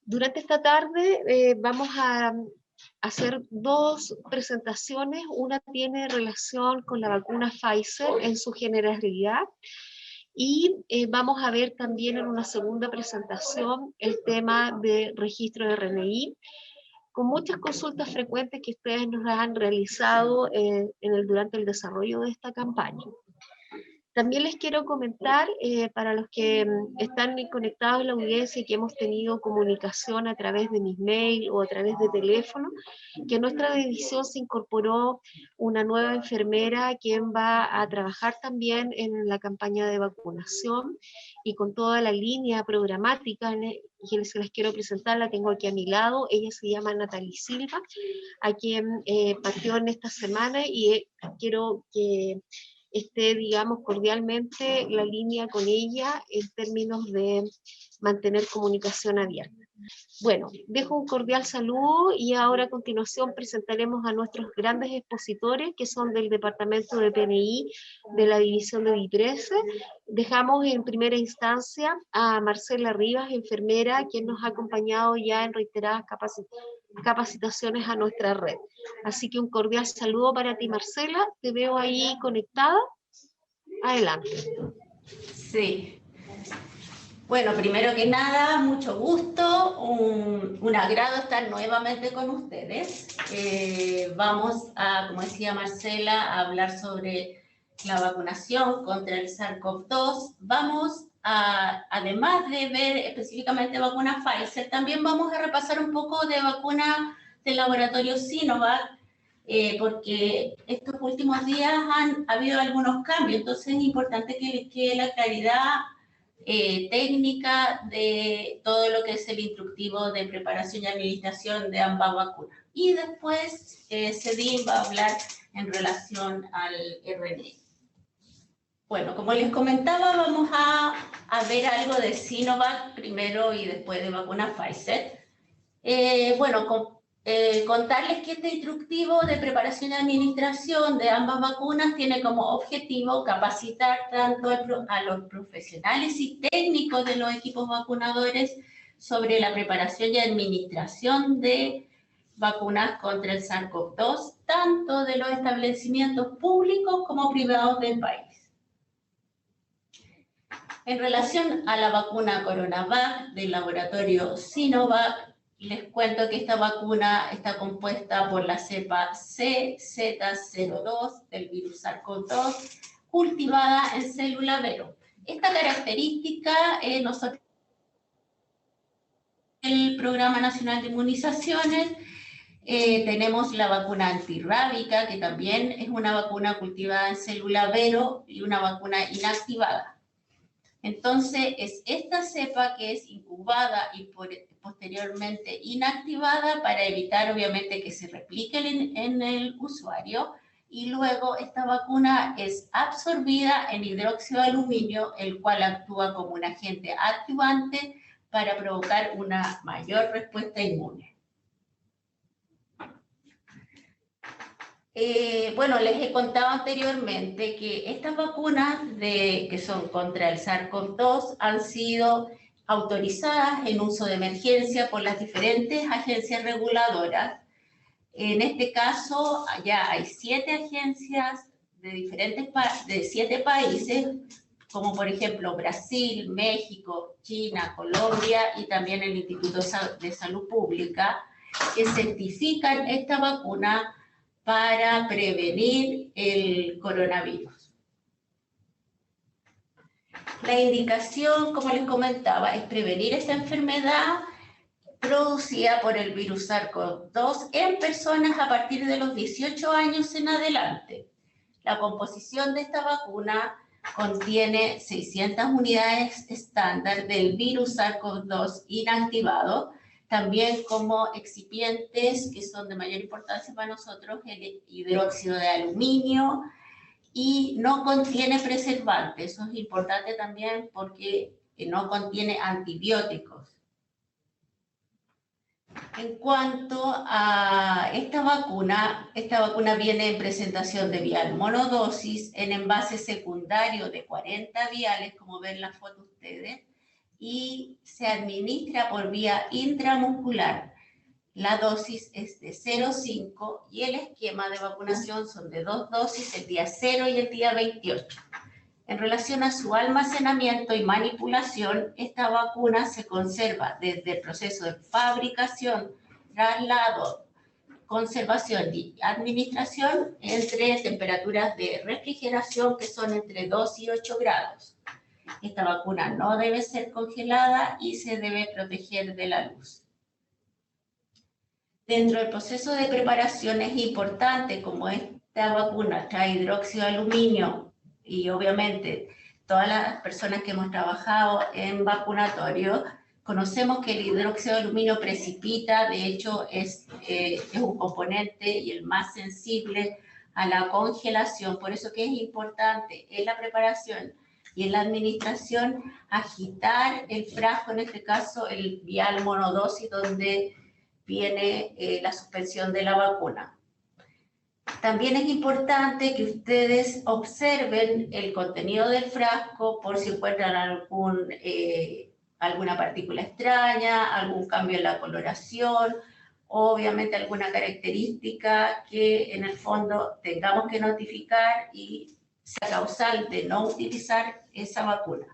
Durante esta tarde vamos a hacer dos presentaciones. Una tiene relación con la vacuna Pfizer en su generalidad y vamos a ver también en una segunda presentación el tema de registro de RNI, con muchas consultas frecuentes que ustedes nos han realizado durante el desarrollo de esta campaña. También les quiero comentar, para los que están conectados en la audiencia y que hemos tenido comunicación a través de mis mails o a través de teléfono, que en nuestra división se incorporó una nueva enfermera quien va a trabajar también en la campaña de vacunación y con toda la línea programática que se les quiero presentar, la tengo aquí a mi lado. Ella se llama Natalie Silva, a quien partió en esta semana y quiero que esté, digamos, cordialmente la línea con ella en términos de mantener comunicación abierta. Bueno, dejo un cordial saludo y ahora a continuación presentaremos a nuestros grandes expositores que son del departamento de PNI de la división de DI13. Dejamos en primera instancia a Marcela Rivas, enfermera, quien nos ha acompañado ya en reiteradas capacitaciones a nuestra red. Así que un cordial saludo para ti, Marcela. Te veo ahí conectada. Adelante. Sí. Bueno, primero que nada, mucho gusto, un agrado estar nuevamente con ustedes. Vamos a, como decía Marcela, a hablar sobre la vacunación contra el SARS-CoV-2. Vamos a, además de ver específicamente vacuna Pfizer, también vamos a repasar un poco de vacuna del laboratorio Sinovac, porque estos últimos días han habido algunos cambios, entonces es importante que les quede la claridad técnica de todo lo que es el instructivo de preparación y administración de ambas vacunas. Y después Cedín va a hablar en relación al RNA. Bueno, como les comentaba, vamos a ver algo de Sinovac primero y después de vacuna Pfizer. Contarles que este instructivo de preparación y administración de ambas vacunas tiene como objetivo capacitar tanto a los profesionales y técnicos de los equipos vacunadores sobre la preparación y administración de vacunas contra el SARS-CoV-2, tanto de los establecimientos públicos como privados del país. En relación a la vacuna CoronaVac del laboratorio Sinovac, les cuento que esta vacuna está compuesta por la cepa CZ02 del virus SARS-CoV-2, cultivada en célula Vero. Esta característica, nosotros en el Programa Nacional de Inmunizaciones tenemos la vacuna antirrábica, que también es una vacuna cultivada en célula Vero y una vacuna inactivada. Entonces, es esta cepa que es incubada y posteriormente inactivada para evitar, obviamente, que se replique en el usuario. Y luego esta vacuna es absorbida en hidróxido de aluminio, el cual actúa como un agente activante para provocar una mayor respuesta inmune. Les he contado anteriormente que estas vacunas que son contra el SARS-CoV-2 han sido autorizadas en uso de emergencia por las diferentes agencias reguladoras. En este caso, ya hay 7 agencias de 7 países, como por ejemplo Brasil, México, China, Colombia y también el Instituto de Salud Pública, que certifican esta vacuna para prevenir el coronavirus. La indicación, como les comentaba, es prevenir esta enfermedad producida por el virus SARS-CoV-2 en personas a partir de los 18 años en adelante. La composición de esta vacuna contiene 600 unidades estándar del virus SARS-CoV-2 inactivado, también como excipientes que son de mayor importancia para nosotros, el hidróxido de aluminio, y no contiene preservantes. Eso es importante también porque no contiene antibióticos. En cuanto a esta vacuna viene en presentación de vial monodosis en envase secundario de 40 viales, como ven la foto ustedes, y se administra por vía intramuscular. La dosis es de 0,5 y el esquema de vacunación son de 2 dosis el día 0 y el día 28. En relación a su almacenamiento y manipulación, esta vacuna se conserva desde el proceso de fabricación, traslado, conservación y administración entre temperaturas de refrigeración que son entre 2 y 8 grados. Esta vacuna no debe ser congelada y se debe proteger de la luz. Dentro del proceso de preparación es importante, como esta vacuna trae hidróxido de aluminio y obviamente todas las personas que hemos trabajado en vacunatorio, conocemos que el hidróxido de aluminio precipita, de hecho es un componente y el más sensible a la congelación, por eso que es importante en la preparación y en la administración agitar el frasco, en este caso el vial monodosis donde viene la suspensión de la vacuna. También es importante que ustedes observen el contenido del frasco por si encuentran alguna partícula extraña, algún cambio en la coloración, obviamente alguna característica que en el fondo tengamos que notificar y sea causal de no utilizar esa vacuna.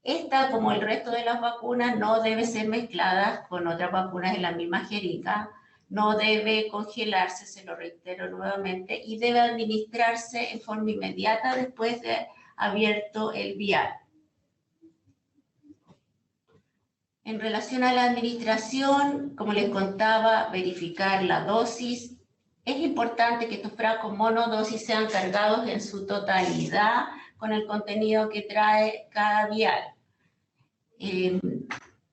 Esta, como el resto de las vacunas, no debe ser mezclada con otras vacunas en la misma jeringa, no debe congelarse, se lo reitero nuevamente, y debe administrarse en forma inmediata después de abierto el vial. En relación a la administración, como les contaba, verificar la dosis. Es importante que estos frascos monodosis sean cargados en su totalidad con el contenido que trae cada vial.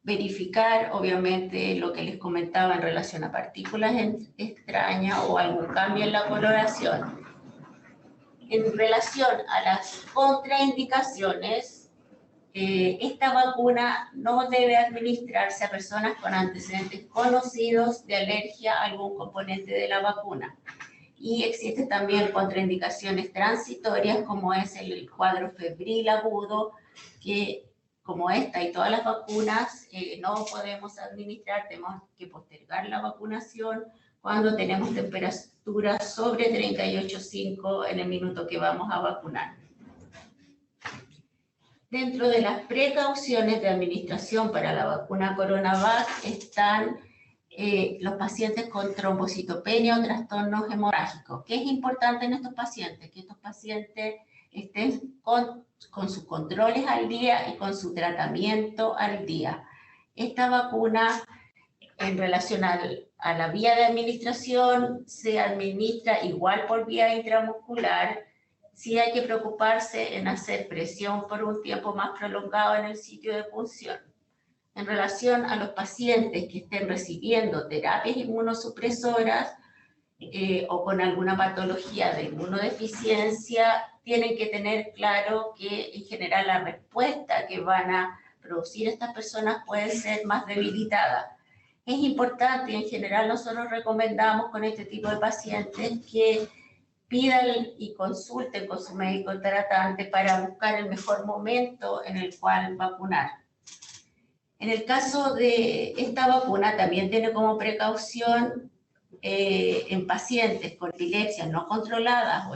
Verificar, obviamente, lo que les comentaba en relación a partículas extrañas o algún cambio en la coloración. En relación a las contraindicaciones, esta vacuna no debe administrarse a personas con antecedentes conocidos de alergia a algún componente de la vacuna. Y existen también contraindicaciones transitorias, como es el cuadro febril agudo, que como esta y todas las vacunas no podemos administrar, tenemos que postergar la vacunación cuando tenemos temperaturas sobre 38,5 en el minuto que vamos a vacunar. Dentro de las precauciones de administración para la vacuna Coronavac están los pacientes con trombocitopenia o trastornos hemorrágicos. ¿Qué es importante en estos pacientes? Que estos pacientes estén con sus controles al día y con su tratamiento al día. Esta vacuna, en relación a la vía de administración, se administra igual por vía intramuscular. Sí hay que preocuparse en hacer presión por un tiempo más prolongado en el sitio de punción. En relación a los pacientes que estén recibiendo terapias inmunosupresoras o con alguna patología de inmunodeficiencia, tienen que tener claro que en general la respuesta que van a producir estas personas puede ser más debilitada. Es importante y en general nosotros recomendamos con este tipo de pacientes que pidan y consulten con su médico tratante para buscar el mejor momento en el cual vacunar. En el caso de esta vacuna también tiene como precaución en pacientes con epilepsia no controladas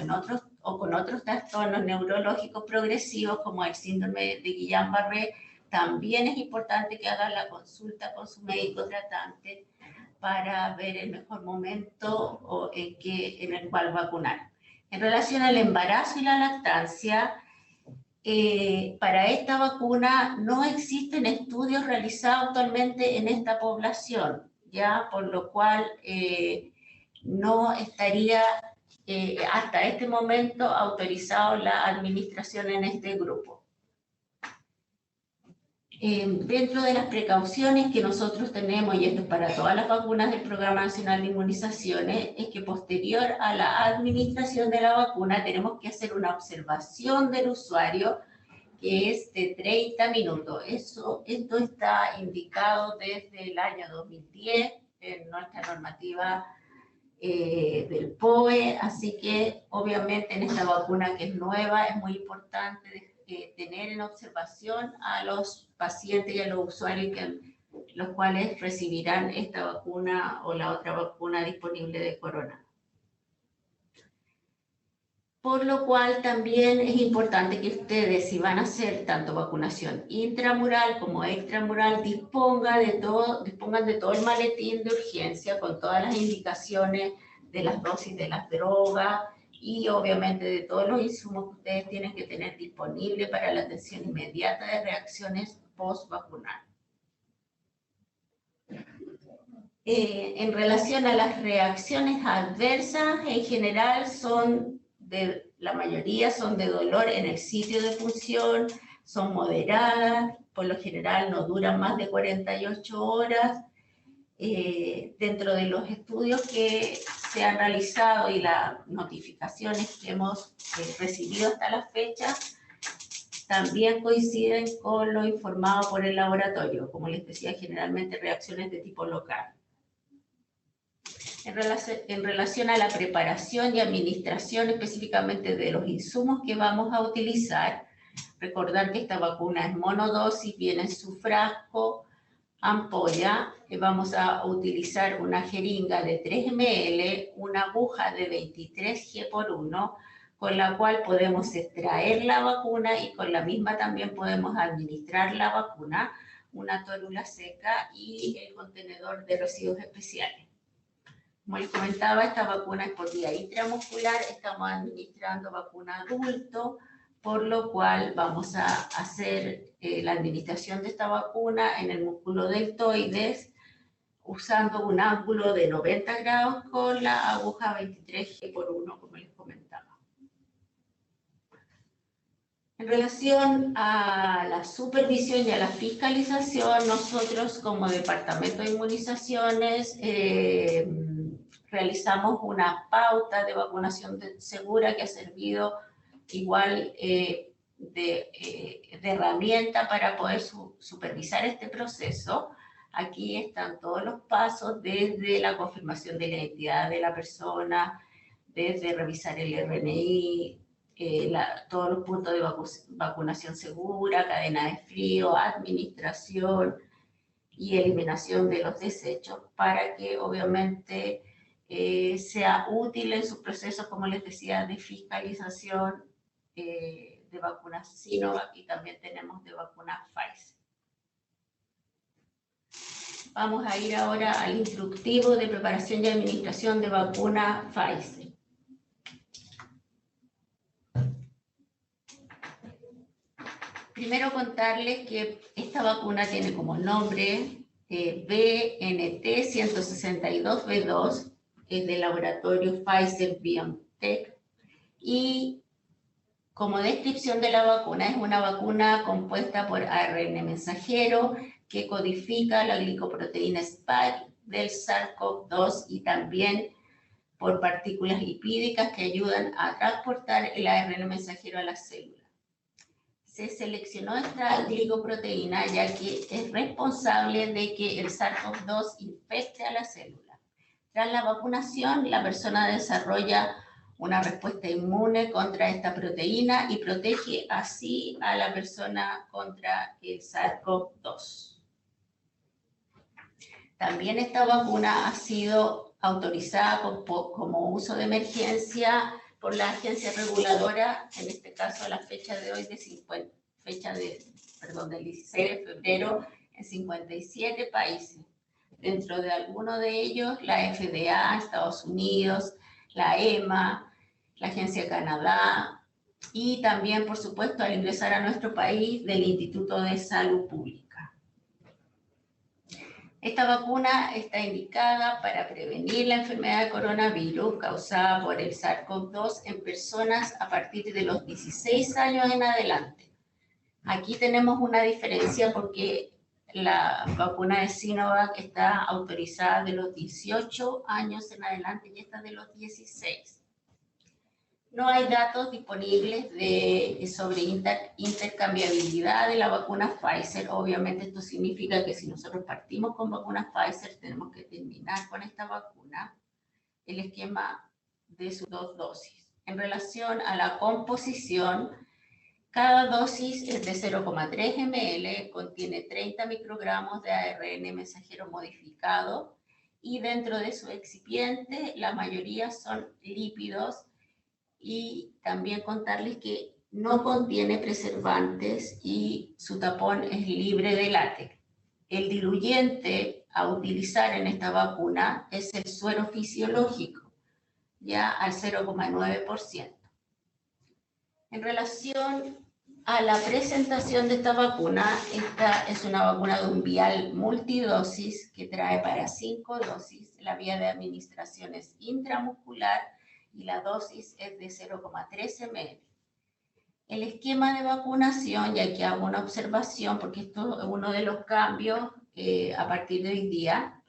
o con otros trastornos neurológicos progresivos como el síndrome de Guillain-Barré, también es importante que hagan la consulta con su médico tratante para ver el mejor momento en el cual vacunar. En relación al embarazo y la lactancia, para esta vacuna no existen estudios realizados actualmente en esta población, ya por lo cual no estaría hasta este momento autorizado la administración en este grupo. Dentro de las precauciones que nosotros tenemos, y esto es para todas las vacunas del Programa Nacional de Inmunizaciones, es que posterior a la administración de la vacuna tenemos que hacer una observación del usuario que es de 30 minutos. Esto está indicado desde el año 2010 en nuestra normativa del POE, así que obviamente en esta vacuna que es nueva es muy importante tener en observación a los pacientes y a los usuarios los cuales recibirán esta vacuna o la otra vacuna disponible de corona. Por lo cual también es importante que ustedes, si van a hacer tanto vacunación intramural como extramural, dispongan de todo el maletín de urgencia con todas las indicaciones de las dosis de las drogas y obviamente de todos los insumos que ustedes tienen que tener disponibles para la atención inmediata de reacciones post-vacunar. En relación a las reacciones adversas, en general la mayoría son de dolor en el sitio de punción, son moderadas, por lo general no duran más de 48 horas. Dentro de los estudios que se han realizado y las notificaciones que hemos recibido hasta la fecha, también coinciden con lo informado por el laboratorio, como les decía, generalmente reacciones de tipo local. En relación a la preparación y administración específicamente de los insumos que vamos a utilizar, recordar que esta vacuna es monodosis, viene en su frasco, ampolla, vamos a utilizar una jeringa de 3 ml, una aguja de 23 G por 1, con la cual podemos extraer la vacuna y con la misma también podemos administrar la vacuna, una tórula seca y el contenedor de residuos especiales. Como les comentaba, esta vacuna es por vía intramuscular, estamos administrando vacuna adulto, por lo cual vamos a hacer la administración de esta vacuna en el músculo deltoides usando un ángulo de 90 grados con la aguja 23 G por 1, como les comentaba. En relación a la supervisión y a la fiscalización, nosotros como Departamento de Inmunizaciones realizamos una pauta de vacunación segura que ha servido igual de herramienta para poder supervisar este proceso. Aquí están todos los pasos, desde la confirmación de la identidad de la persona, desde revisar el RNI, todos los puntos de vacunación segura, cadena de frío, administración y eliminación de los desechos, para que obviamente sea útil en su proceso, como les decía, de fiscalización de vacunas Sinovac y también tenemos de vacuna Pfizer. Vamos a ir ahora al instructivo de preparación y administración de vacuna Pfizer. Primero contarles que esta vacuna tiene como nombre BNT162B2, es del laboratorio Pfizer-BioNTech, y como descripción de la vacuna, es una vacuna compuesta por ARN mensajero que codifica la glicoproteína Spike del SARS-CoV-2 y también por partículas lipídicas que ayudan a transportar el ARN mensajero a las células. Se seleccionó esta glicoproteína ya que es responsable de que el SARS-CoV-2 infecte a la célula. Tras la vacunación, la persona desarrolla una respuesta inmune contra esta proteína y protege así a la persona contra el SARS-CoV-2. También esta vacuna ha sido autorizada como uso de emergencia por la agencia reguladora, en este caso a la fecha de hoy, del 16 de febrero, en 57 países. Dentro de algunos de ellos, la FDA, Estados Unidos, la EMA, la Agencia Canadá y también, por supuesto, al ingresar a nuestro país, del Instituto de Salud Pública. Esta vacuna está indicada para prevenir la enfermedad de coronavirus causada por el SARS-CoV-2 en personas a partir de los 16 años en adelante. Aquí tenemos una diferencia porque la vacuna de Sinovac está autorizada de los 18 años en adelante y esta de los 16. No hay datos disponibles sobre intercambiabilidad de la vacuna Pfizer. Obviamente esto significa que si nosotros partimos con vacuna Pfizer, tenemos que terminar con esta vacuna el esquema de sus 2 dosis. En relación a la composición, Cada dosis es de 0,3 ml, contiene 30 microgramos de ARN mensajero modificado y dentro de su excipiente la mayoría son lípidos, y también contarles que no contiene preservantes y su tapón es libre de látex. El diluyente a utilizar en esta vacuna es el suero fisiológico, ya al 0,9%. En relación a la presentación de esta vacuna, esta es una vacuna de un vial multidosis que trae para 5 dosis. La vía de administración es intramuscular y la dosis es de 0,3 ml. El esquema de vacunación, y aquí hago una observación porque esto es uno de los cambios a partir de hoy día.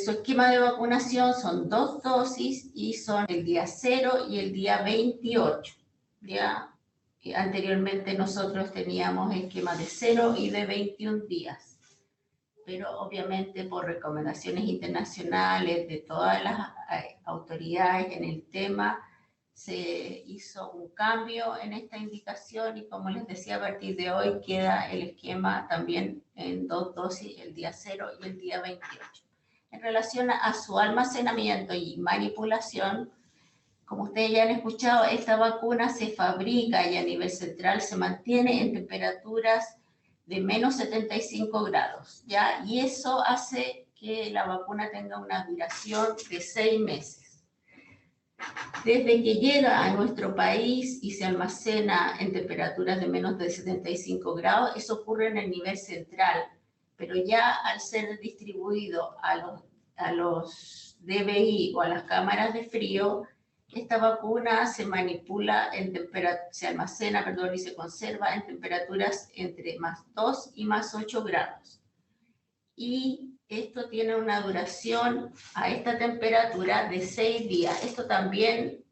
Su esquema de vacunación son 2 dosis y son el día 0 y el día 28. ¿Ya? Anteriormente nosotros teníamos esquemas de 0 y de 21 días, pero obviamente por recomendaciones internacionales de todas las autoridades en el tema, se hizo un cambio en esta indicación y como les decía, a partir de hoy queda el esquema también en 2 dosis, el día 0 y el día 28. En relación a su almacenamiento y manipulación, como ustedes ya han escuchado, esta vacuna se fabrica y a nivel central se mantiene en temperaturas de menos 75 grados, ¿ya? Y eso hace que la vacuna tenga una duración de 6 meses. Desde que llega a nuestro país y se almacena en temperaturas de menos de 75 grados, eso ocurre en el nivel central, pero ya al ser distribuido a los DBI o a las cámaras de frío, esta vacuna se manipula se almacena, y se conserva en temperaturas entre más 2 y más 8 grados. Y esto tiene una duración a esta temperatura de 6 días. Esto también,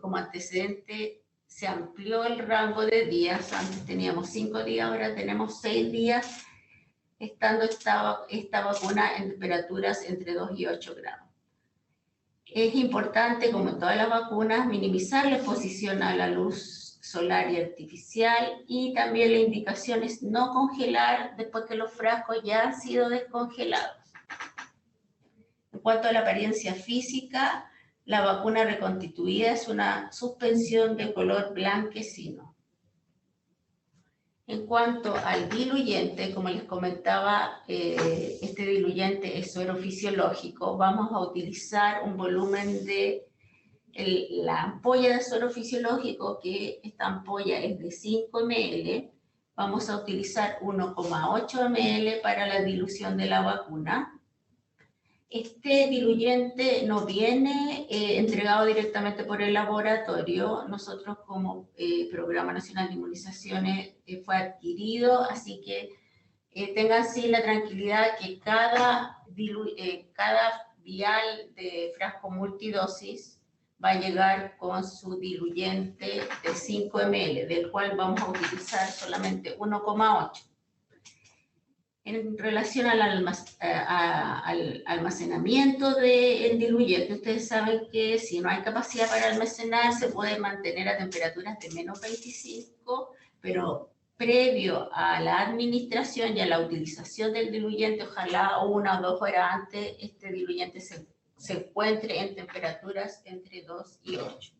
como antecedente, se amplió el rango de días. Antes teníamos 5 días, ahora tenemos 6 días, estando esta vacuna en temperaturas entre 2 y 8 grados. Es importante, como en todas las vacunas, minimizar la exposición a la luz solar y artificial, y también la indicación es no congelar después que los frascos ya han sido descongelados. En cuanto a la apariencia física, la vacuna reconstituida es una suspensión de color blanquecino. En cuanto al diluyente, como les comentaba, este diluyente es suero fisiológico. Vamos a utilizar un volumen de la ampolla de suero fisiológico, que esta ampolla es de 5 ml. Vamos a utilizar 1,8 ml para la dilución de la vacuna. Este diluyente no viene entregado directamente por el laboratorio. Nosotros como Programa Nacional de Inmunizaciones fue adquirido, así que tengan sí la tranquilidad que cada vial de frasco multidosis va a llegar con su diluyente de 5 ml, del cual vamos a utilizar solamente 1,8. En relación al almacenamiento del diluyente, ustedes saben que si no hay capacidad para almacenar, se puede mantener a temperaturas de menos 25, pero previo a la administración y a la utilización del diluyente, ojalá 1 o 2 horas antes, este diluyente se encuentre en temperaturas entre 2 y 8.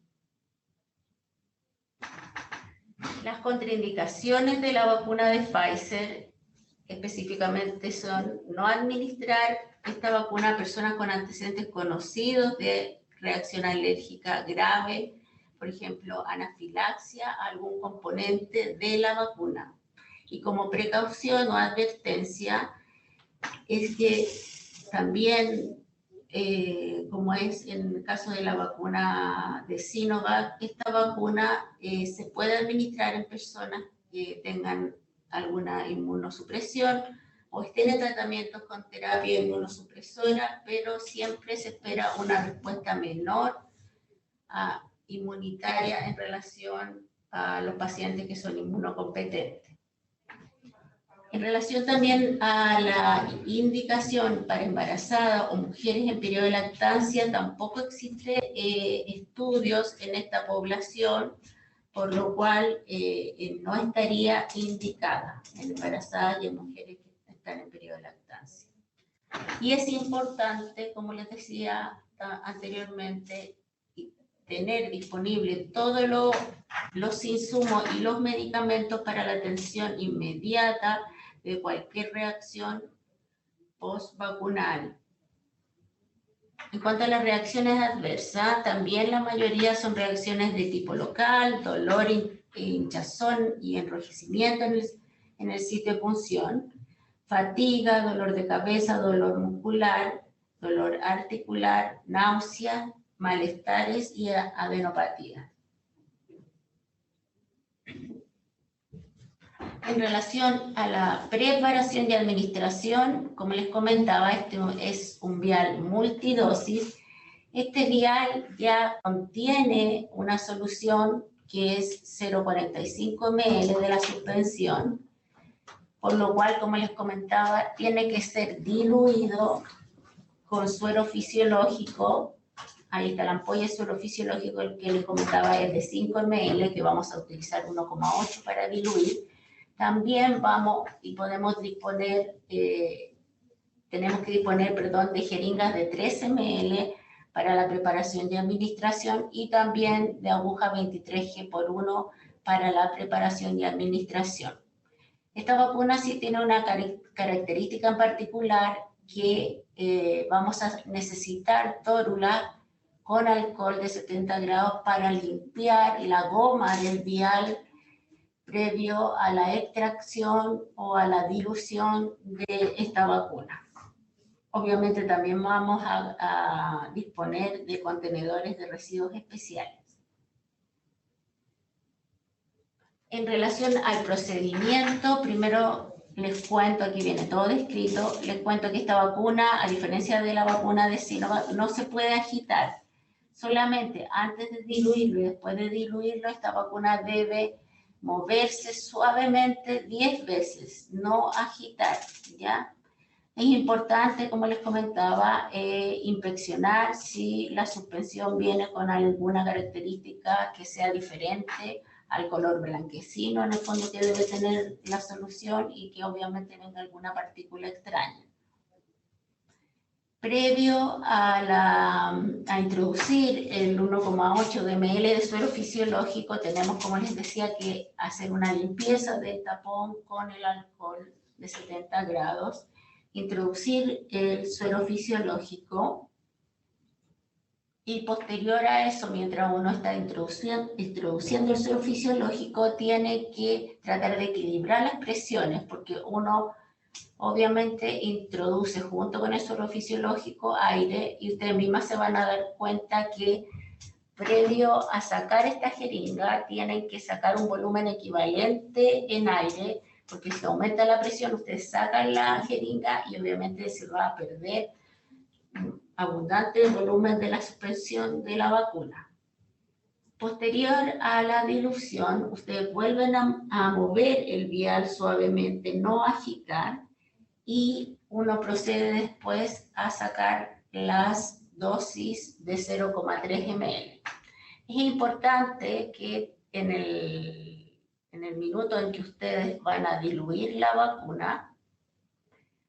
Las contraindicaciones de la vacuna de Pfizer específicamente son no administrar esta vacuna a personas con antecedentes conocidos de reacción alérgica grave, por ejemplo, anafilaxia a algún componente de la vacuna. Y como precaución o advertencia, es que también, como es en el caso de la vacuna de Sinovac, esta vacuna se puede administrar en personas que tengan alguna inmunosupresión o estén en tratamientos con terapia inmunosupresora, pero siempre se espera una respuesta menor inmunitaria en relación a los pacientes que son inmunocompetentes. En relación también a la indicación para embarazadas o mujeres en periodo de lactancia, tampoco existen estudios en esta población, por lo cual no estaría indicada en embarazadas y en mujeres que están en periodo de lactancia. Y es importante, como les decía anteriormente, tener disponible todos los insumos y los medicamentos para la atención inmediata de cualquier reacción post-vacunal. En cuanto a las reacciones adversas, también la mayoría son reacciones de tipo local, dolor, hinchazón y enrojecimiento en el sitio de punción, fatiga, dolor de cabeza, dolor muscular, dolor articular, náusea, malestares y adenopatía. En relación a la preparación y administración, como les comentaba, este es un vial multidosis. Este vial ya contiene una solución que es 0,45 ml de la suspensión, por lo cual, como les comentaba, tiene que ser diluido con suero fisiológico. Ahí está la ampolla de suero fisiológico, el que les comentaba es de 5 ml, que vamos a utilizar 1,8 para diluir. También podemos disponer, tenemos que disponer, de jeringas de 13 ml para la preparación y administración y también de aguja 23G/1 para la preparación y administración. Esta vacuna sí tiene una característica en particular que vamos a necesitar tórula con alcohol de 70 grados para limpiar la goma del vial previo a la extracción o a la dilución de esta vacuna. Obviamente también vamos a disponer de contenedores de residuos especiales. En relación al procedimiento, primero les cuento, aquí viene todo descrito, les cuento que esta vacuna, a diferencia de la vacuna de Sinovac, no se puede agitar. Solamente antes de diluirlo y después de diluirlo, esta vacuna debe moverse suavemente 10 veces, no agitar, ¿ya? Es importante, como les comentaba, inspeccionar si la suspensión viene con alguna característica que sea diferente al color blanquecino, en el fondo que debe tener la solución y que obviamente venga alguna partícula extraña. Previo a introducir el 1,8 ml de suero fisiológico, tenemos, como les decía, que hacer una limpieza del tapón con el alcohol de 70 grados, introducir el suero fisiológico y posterior a eso, mientras uno está introduciendo el suero fisiológico, tiene que tratar de equilibrar las presiones, porque uno obviamente introduce junto con el suero fisiológico aire y ustedes mismas se van a dar cuenta que previo a sacar esta jeringa tienen que sacar un volumen equivalente en aire, porque si aumenta la presión ustedes sacan la jeringa y obviamente se va a perder abundante volumen de la suspensión de la vacuna. Posterior a la dilución, ustedes vuelven a mover el vial suavemente, no agitar, y uno procede después a sacar las dosis de 0,3 ml. Es importante que en el minuto en que ustedes van a diluir la vacuna,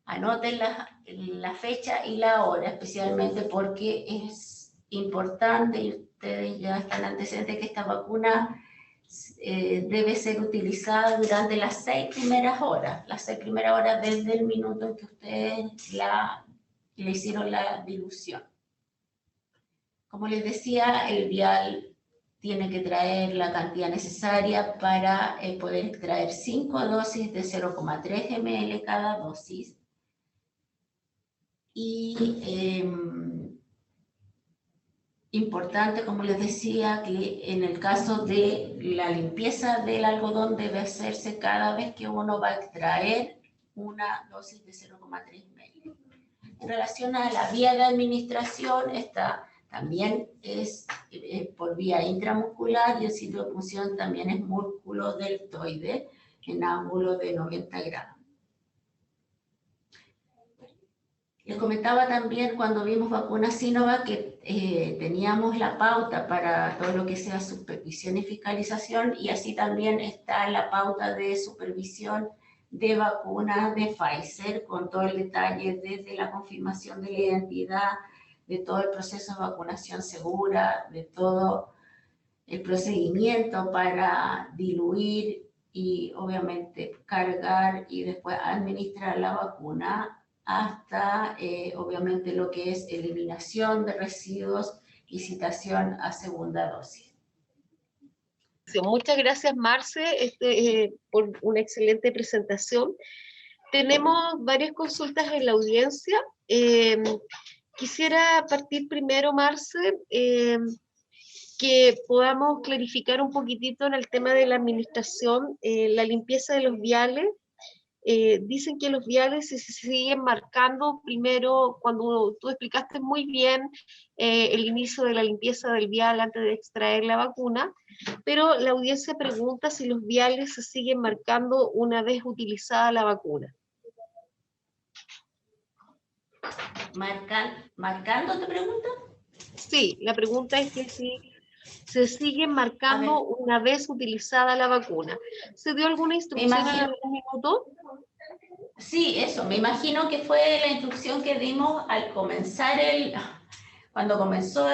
anoten la fecha y la hora, especialmente porque es importante, y ustedes ya están antecedentes, que esta vacuna debe ser utilizada durante las 6 primeras horas, desde el minuto en que ustedes le hicieron la dilución. Como les decía, el vial tiene que traer la cantidad necesaria para poder extraer 5 dosis de 0,3 ml cada dosis. Y importante, como les decía, que en el caso de la limpieza del algodón debe hacerse cada vez que uno va a extraer una dosis de 0,3 ml. En relación a la vía de administración, esta también es por vía intramuscular y el sitio de punción también es músculo deltoide en ángulo de 90 grados. Les comentaba también cuando vimos vacunas Sinovac que teníamos la pauta para todo lo que sea supervisión y fiscalización, y así también está la pauta de supervisión de vacunas de Pfizer, con todo el detalle desde la confirmación de la identidad, de todo el proceso de vacunación segura, de todo el procedimiento para diluir y obviamente cargar y después administrar la vacuna, hasta obviamente lo que es eliminación de residuos y citación a segunda dosis. Muchas gracias, Marce, por una excelente presentación. Tenemos varias consultas en la audiencia. Quisiera partir primero, Marce, que podamos clarificar un poquitito en el tema de la administración, la limpieza de los viales. Dicen que los viales se siguen marcando primero, cuando tú explicaste muy bien el inicio de la limpieza del vial antes de extraer la vacuna, pero la audiencia pregunta si los viales se siguen marcando una vez utilizada la vacuna. ¿Marcando te pregunta? Sí, la pregunta es que si se siguen marcando una vez utilizada la vacuna. ¿Se dio alguna instrucción en algún minuto? Sí, eso, me imagino que fue la instrucción que dimos al comenzar cuando comenzó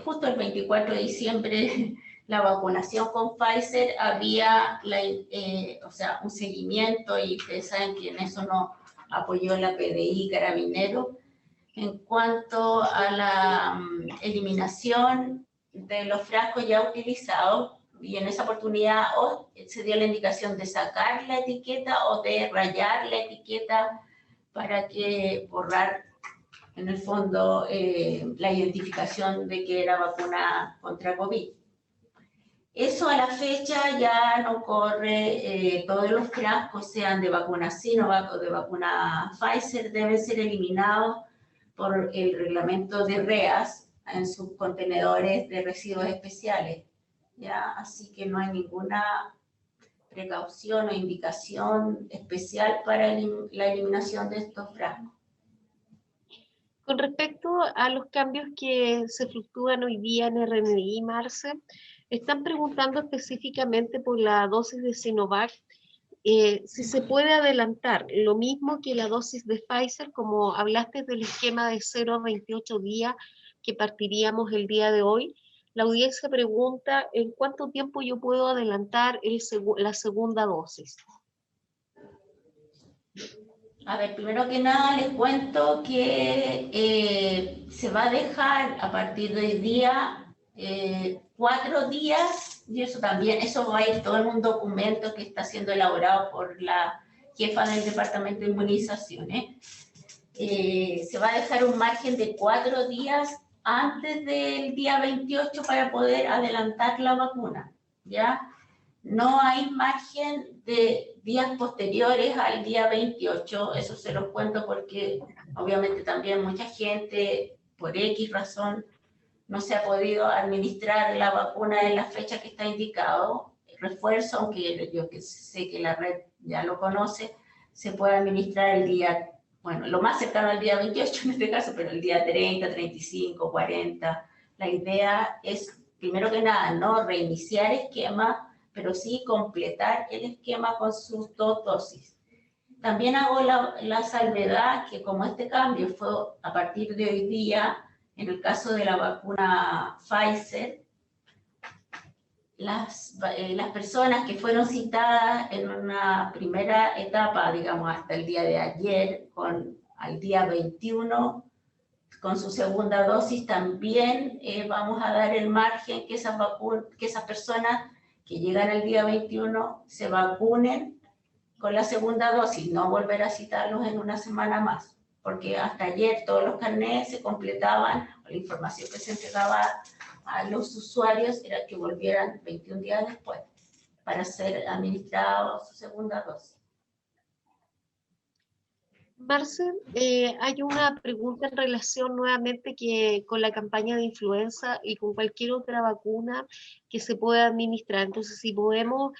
justo el 24 de diciembre la vacunación con Pfizer, había o sea, un seguimiento, y ustedes saben que en eso nos apoyó la PDI, Carabineros, en cuanto a la eliminación de los frascos ya utilizados, y en esa oportunidad se dio la indicación de sacar la etiqueta o de rayar la etiqueta para que borrar en el fondo la identificación de que era vacuna contra COVID. Eso a la fecha ya no corre, todos los frascos, sean de vacuna Sinovac o de vacuna Pfizer, deben ser eliminados por el reglamento de REAS en sus contenedores de residuos especiales, ¿ya? Así que no hay ninguna precaución o indicación especial para la eliminación de estos frascos. Con respecto a los cambios que se fluctúan hoy día en RNI, Marce, están preguntando específicamente por la dosis de Sinovac, si se puede adelantar lo mismo que la dosis de Pfizer, como hablaste del esquema de 0 a 28 días que partiríamos el día de hoy. La audiencia pregunta, ¿en cuánto tiempo yo puedo adelantar la segunda dosis? A ver, primero que nada les cuento que se va a dejar a partir de hoy día 4 días, y eso también, eso va a ir todo en un documento que está siendo elaborado por la jefa del Departamento de Inmunizaciones. Se va a dejar un margen de 4 días antes del día 28 para poder adelantar la vacuna, ¿ya? No hay margen de días posteriores al día 28, eso se los cuento porque obviamente también mucha gente, por X razón, no se ha podido administrar la vacuna en la fecha que está indicado. El refuerzo, aunque yo sé que la red ya lo conoce, se puede administrar el día, bueno, lo más cercano al día 28 en este caso, pero el día 30, 35, 40. La idea es, primero que nada, no reiniciar esquema, pero sí completar el esquema con sus 2 dosis. También hago la salvedad que como este cambio fue a partir de hoy día, en el caso de la vacuna Pfizer, las personas que fueron citadas en una primera etapa, digamos hasta el día de ayer, al día 21, con su segunda dosis, también vamos a dar el margen que esas personas que llegan el día 21 se vacunen con la segunda dosis, no volver a citarlos en una semana más, porque hasta ayer todos los carnets se completaban, la información que se entregaba a los usuarios era que volvieran 21 días después para ser administrados su segunda dosis. Marce, hay una pregunta en relación nuevamente con la campaña de influenza y con cualquier otra vacuna que se pueda administrar. Entonces, si podemos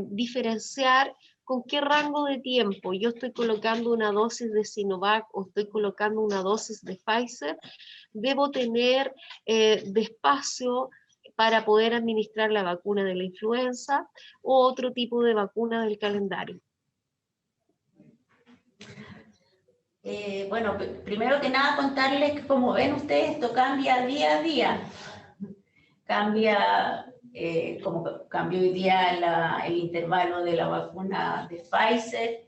diferenciar con qué rango de tiempo yo estoy colocando una dosis de Sinovac o estoy colocando una dosis de Pfizer, debo tener despacio para poder administrar la vacuna de la influenza o otro tipo de vacuna del calendario. Bueno, primero que nada contarles que, como ven ustedes, esto cambia día a día. Cambia, como cambió hoy día el intervalo de la vacuna de Pfizer.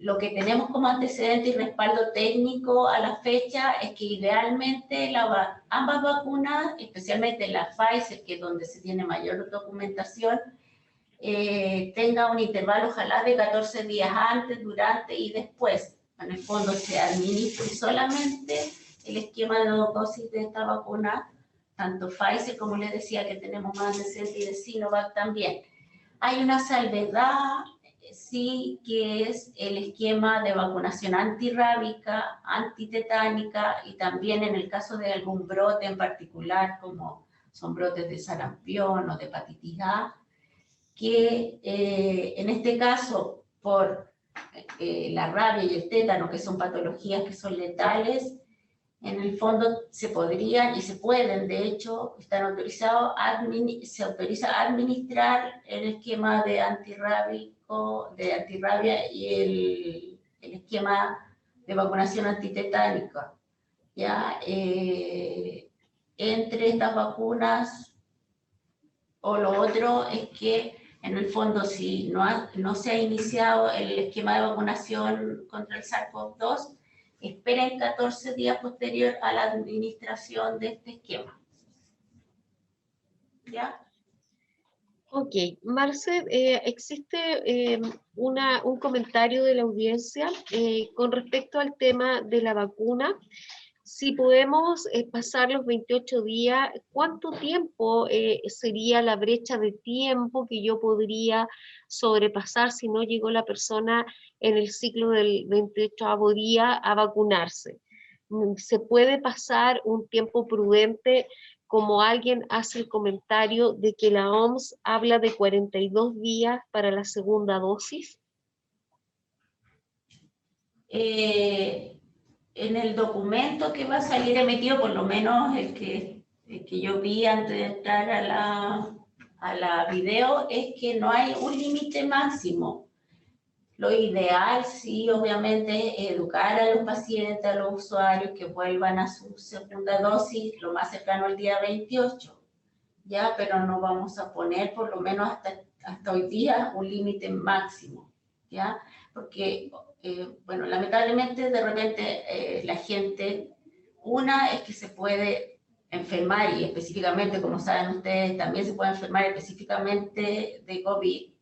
Lo que tenemos como antecedente y respaldo técnico a la fecha es que idealmente ambas vacunas, especialmente la Pfizer, que es donde se tiene mayor documentación, tenga un intervalo ojalá de 14 días antes, durante y después. En el fondo se administre solamente el esquema de 2 dosis de esta vacuna, tanto Pfizer como les decía que tenemos más de 60 y de Sinovac también. Hay una salvedad, sí, que es el esquema de vacunación antirrábica, antitetánica y también en el caso de algún brote en particular, como son brotes de sarampión o de hepatitis A, que en este caso por la rabia y el tétano, que son patologías que son letales, en el fondo se podrían y se pueden, de hecho, están autorizados, se autoriza a administrar el esquema de antirrabia y el esquema de vacunación antitetánica. ¿Ya? Entre estas vacunas, o lo otro es que en el fondo, si no se ha iniciado el esquema de vacunación contra el SARS-CoV-2, esperen 14 días posterior a la administración de este esquema. ¿Ya? Ok, Marce, existe un comentario de la audiencia con respecto al tema de la vacuna. Si podemos pasar los 28 días, ¿cuánto tiempo sería la brecha de tiempo que yo podría sobrepasar si no llegó la persona en el ciclo del 28º día a vacunarse? ¿Se puede pasar un tiempo prudente, como alguien hace el comentario de que la OMS habla de 42 días para la segunda dosis? En el documento que va a salir emitido, por lo menos el que yo vi antes de entrar a la video, es que no hay un límite máximo. Lo ideal, sí, obviamente, es educar a los pacientes, a los usuarios que vuelvan a su segunda dosis lo más cercano al día 28, ¿ya? Pero no vamos a poner, por lo menos hasta hoy día, un límite máximo, ¿ya? Porque bueno, lamentablemente de repente la gente, una es que se puede enfermar y específicamente, como saben ustedes, también se puede enfermar específicamente de COVID,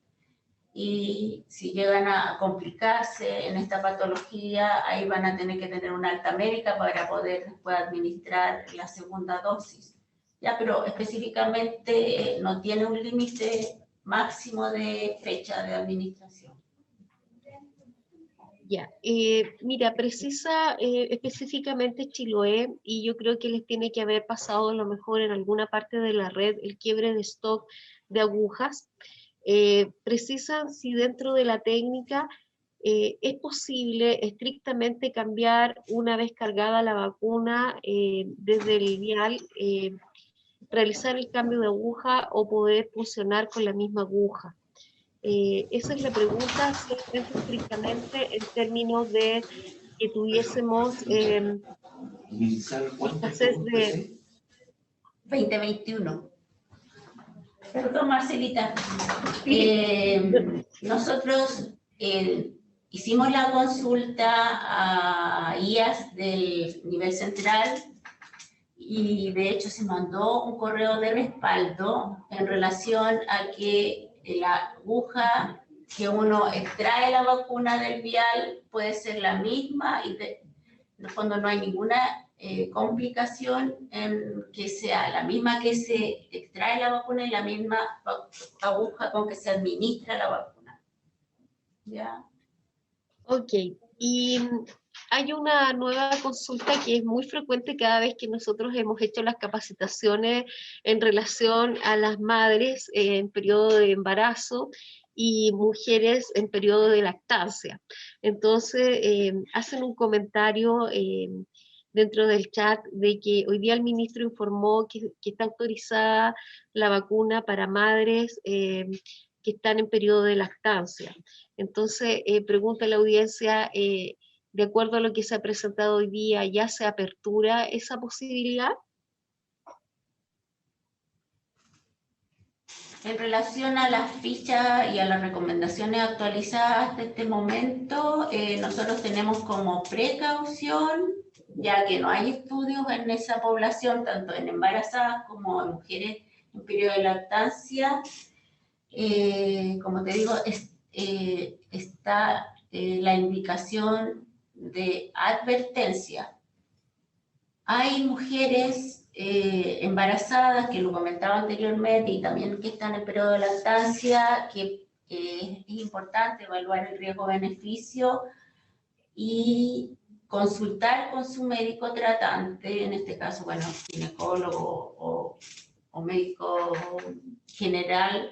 y si llegan a complicarse en esta patología, ahí van a tener que tener una alta médica para poder después administrar la segunda dosis. Ya, pero específicamente no tiene un límite máximo de fecha de administración. Ya, mira, precisa específicamente Chiloé, y yo creo que les tiene que haber pasado a lo mejor en alguna parte de la red el quiebre de stock de agujas. Precisan si dentro de la técnica es posible estrictamente cambiar una vez cargada la vacuna desde el vial, realizar el cambio de aguja o poder funcionar con la misma aguja. Esa es la pregunta, si estrictamente en términos de que tuviésemos escasez de... 2021. Perdón, Marcelita. Nosotros hicimos la consulta a IAS del nivel central y de hecho se mandó un correo de respaldo en relación a que la aguja que uno extrae la vacuna del vial puede ser la misma y en el fondo no hay ninguna complicación en que sea la misma que se extrae la vacuna y la misma aguja con que se administra la vacuna. ¿Ya? Ok, y hay una nueva consulta que es muy frecuente cada vez que nosotros hemos hecho las capacitaciones en relación a las madres en periodo de embarazo, y mujeres en periodo de lactancia. Entonces, hacen un comentario dentro del chat de que hoy día el ministro informó que está autorizada la vacuna para madres que están en periodo de lactancia. Entonces, pregunta a la audiencia, de acuerdo a lo que se ha presentado hoy día, ¿ya se apertura esa posibilidad? En relación a las fichas y a las recomendaciones actualizadas hasta este momento, nosotros tenemos como precaución, ya que no hay estudios en esa población, tanto en embarazadas como en mujeres en periodo de lactancia, como te digo, está la indicación de advertencia. Hay mujeres embarazadas, que lo comentaba anteriormente, y también que están en periodo de lactancia, que es importante evaluar el riesgo-beneficio y consultar con su médico tratante, en este caso, bueno, ginecólogo o médico general,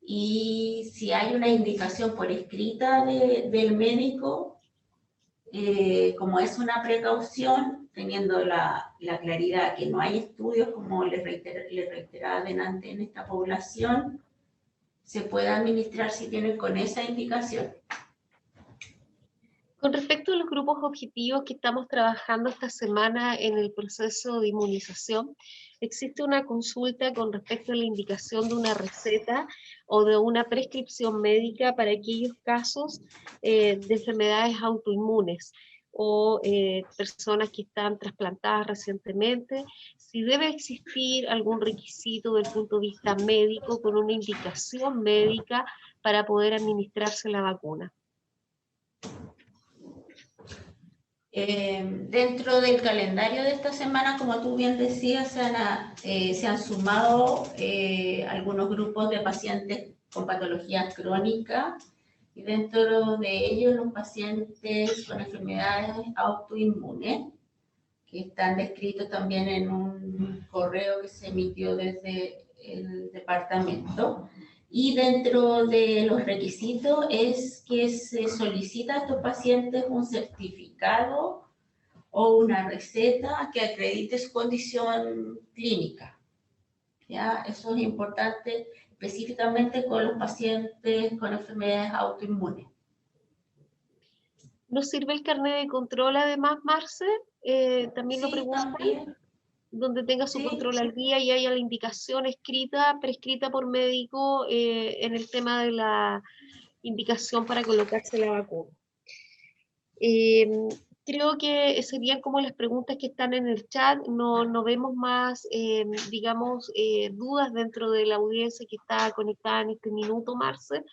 y si hay una indicación por escrita del médico, como es una precaución, teniendo la claridad que no hay estudios, como les reiteraba adelante en esta población, se puede administrar si tienen con esa indicación. Con respecto a los grupos objetivos que estamos trabajando esta semana en el proceso de inmunización, existe una consulta con respecto a la indicación de una receta o de una prescripción médica para aquellos casos de enfermedades autoinmunes o personas que están trasplantadas recientemente, si debe existir algún requisito desde el punto de vista médico con una indicación médica para poder administrarse la vacuna. Dentro del calendario de esta semana, como tú bien decías, se han sumado algunos grupos de pacientes con patologías crónicas, y dentro de ellos los pacientes con enfermedades autoinmunes, que están descritos también en un correo que se emitió desde el departamento. Y dentro de los requisitos es que se solicita a estos pacientes un certificado o una receta que acredite su condición clínica. ¿Ya? Eso es importante específicamente con los pacientes con enfermedades autoinmunes. ¿Nos sirve el carnet de control además, Marce? También lo Sí, preguntan. también. Donde tenga su Sí, control al día y haya la indicación escrita, prescrita por médico en el tema de la indicación para colocarse la vacuna. Creo que serían como las preguntas que están en el chat, no vemos más, digamos, dudas dentro de la audiencia que está conectada en este minuto, Marce,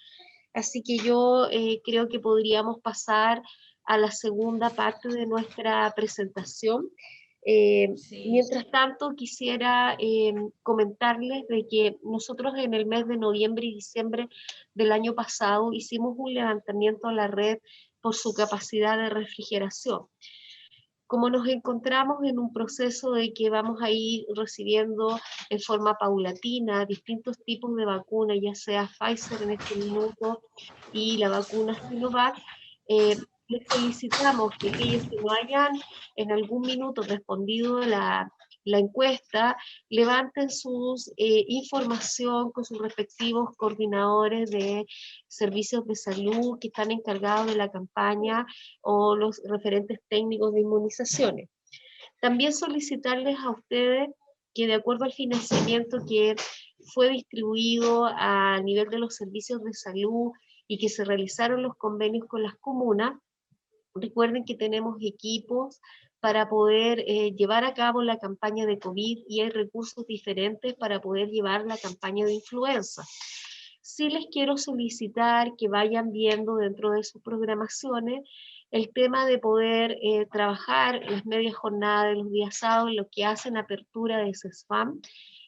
así que yo creo que podríamos pasar a la segunda parte de nuestra presentación. sí. Mientras tanto, quisiera comentarles de que nosotros en el mes de noviembre y diciembre del año pasado hicimos un levantamiento a la red por su capacidad de refrigeración. Como nos encontramos en un proceso de que vamos a ir recibiendo en forma paulatina distintos tipos de vacunas, ya sea Pfizer en este minuto y la vacuna Sinovac, les solicitamos que aquellos que no hayan en algún minuto respondido la encuesta, levanten sus información con sus respectivos coordinadores de servicios de salud que están encargados de la campaña o los referentes técnicos de inmunizaciones. También solicitarles a ustedes que de acuerdo al financiamiento que fue distribuido a nivel de los servicios de salud y que se realizaron los convenios con las comunas, recuerden que tenemos equipos para poder llevar a cabo la campaña de COVID y hay recursos diferentes para poder llevar la campaña de influenza. Sí les quiero solicitar que vayan viendo dentro de sus programaciones el tema de poder trabajar las medias jornadas de los días sábados, lo que hacen apertura de CESFAM,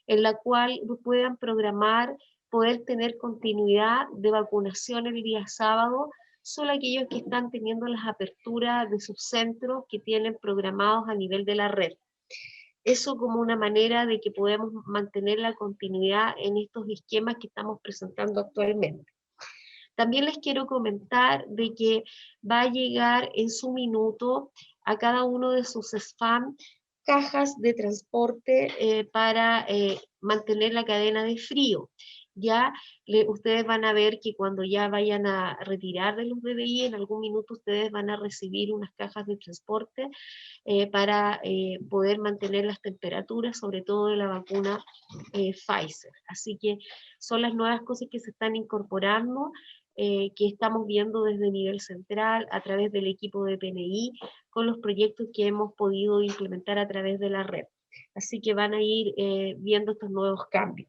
en la cual puedan programar, poder tener continuidad de vacunación el día sábado, solo aquellos que están teniendo las aperturas de sus centros que tienen programados a nivel de la red. Eso como una manera de que podamos mantener la continuidad en estos esquemas que estamos presentando actualmente. También les quiero comentar de que va a llegar en su minuto a cada uno de sus spam cajas de transporte para mantener la cadena de frío. Ya ustedes van a ver que cuando ya vayan a retirar de los BBI, en algún minuto ustedes van a recibir unas cajas de transporte para poder mantener las temperaturas, sobre todo de la vacuna Pfizer. Así que son las nuevas cosas que se están incorporando, que estamos viendo desde nivel central, a través del equipo de PNI, con los proyectos que hemos podido implementar a través de la red. Así que van a ir viendo estos nuevos cambios.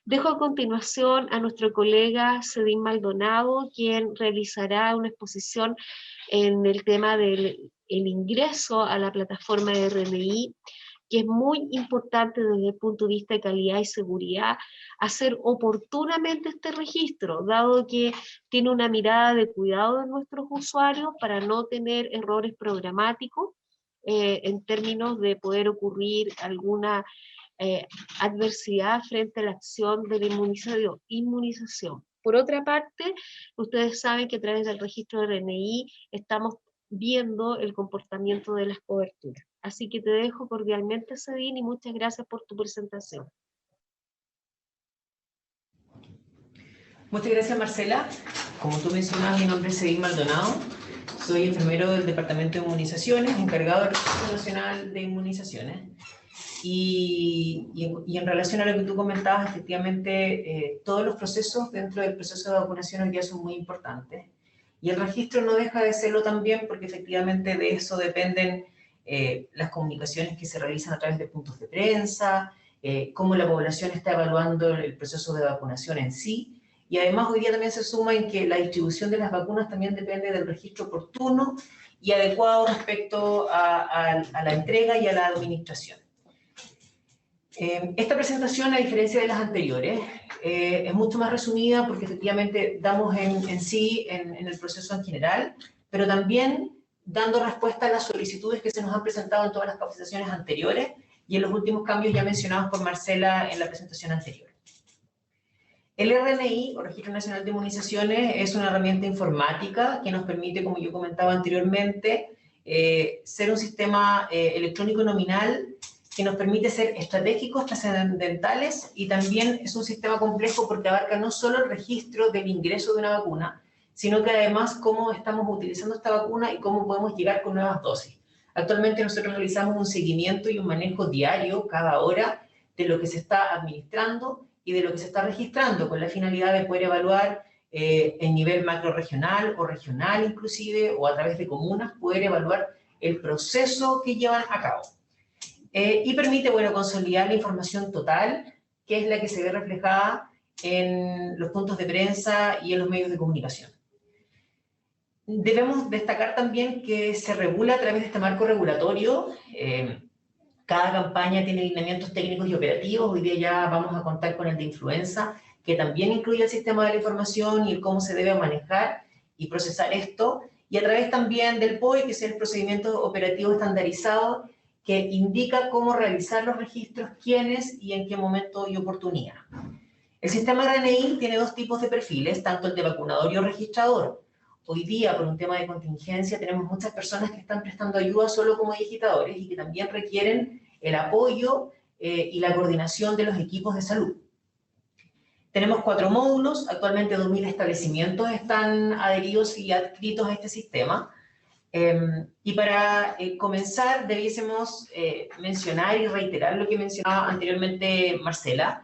Dejo a continuación a nuestro colega Cedín Maldonado, quien realizará una exposición en el tema del ingreso a la plataforma de RNI, que es muy importante desde el punto de vista de calidad y seguridad, hacer oportunamente este registro, dado que tiene una mirada de cuidado de nuestros usuarios para no tener errores programáticos en términos de poder ocurrir alguna adversidad frente a la acción de la inmunización. Por otra parte, ustedes saben que a través del registro de RNI estamos viendo el comportamiento de las coberturas. Así que te dejo cordialmente, Cedín, y muchas gracias por tu presentación. Muchas gracias, Marcela. Como tú mencionabas, mi nombre es Cedín Maldonado. Soy enfermero del Departamento de Inmunizaciones, encargado del Registro Nacional de Inmunizaciones. Y en relación a lo que tú comentabas, efectivamente, todos los procesos dentro del proceso de vacunación hoy día son muy importantes. Y el registro no deja de serlo también, porque efectivamente de eso dependen las comunicaciones que se realizan a través de puntos de prensa, cómo la población está evaluando el proceso de vacunación en sí. Y además hoy día también se suma en que la distribución de las vacunas también depende del registro oportuno y adecuado respecto a la entrega y a la administración. Esta presentación, a diferencia de las anteriores, es mucho más resumida porque efectivamente damos en el proceso en general, pero también dando respuesta a las solicitudes que se nos han presentado en todas las capacitaciones anteriores y en los últimos cambios ya mencionados por Marcela en la presentación anterior. El RNI, o Registro Nacional de Inmunizaciones, es una herramienta informática que nos permite, como yo comentaba anteriormente, ser un sistema electrónico nominal que nos permite ser estratégicos, trascendentales, y también es un sistema complejo porque abarca no solo el registro del ingreso de una vacuna, sino que además cómo estamos utilizando esta vacuna y cómo podemos llegar con nuevas dosis. Actualmente nosotros realizamos un seguimiento y un manejo diario, cada hora, de lo que se está administrando y de lo que se está registrando, con la finalidad de poder evaluar en nivel macrorregional o regional inclusive, o a través de comunas, poder evaluar el proceso que llevan a cabo. Y permite, bueno, consolidar la información total, que es la que se ve reflejada en los puntos de prensa y en los medios de comunicación. Debemos destacar también que se regula a través de este marco regulatorio. Cada campaña tiene lineamientos técnicos y operativos. Hoy día ya vamos a contar con el de influenza, que también incluye el sistema de la información y el cómo se debe manejar y procesar esto. Y a través también del POI, que es el procedimiento operativo estandarizado, que indica cómo realizar los registros, quiénes y en qué momento y oportunidad. El sistema RNI tiene dos tipos de perfiles, tanto el de vacunador y el registrador. Hoy día, por un tema de contingencia, tenemos muchas personas que están prestando ayuda solo como digitadores y que también requieren el apoyo y la coordinación de los equipos de salud. Tenemos 4 módulos, actualmente 2.000 establecimientos están adheridos y adscritos a este sistema. Y para comenzar, debiésemos mencionar y reiterar lo que mencionaba anteriormente Marcela,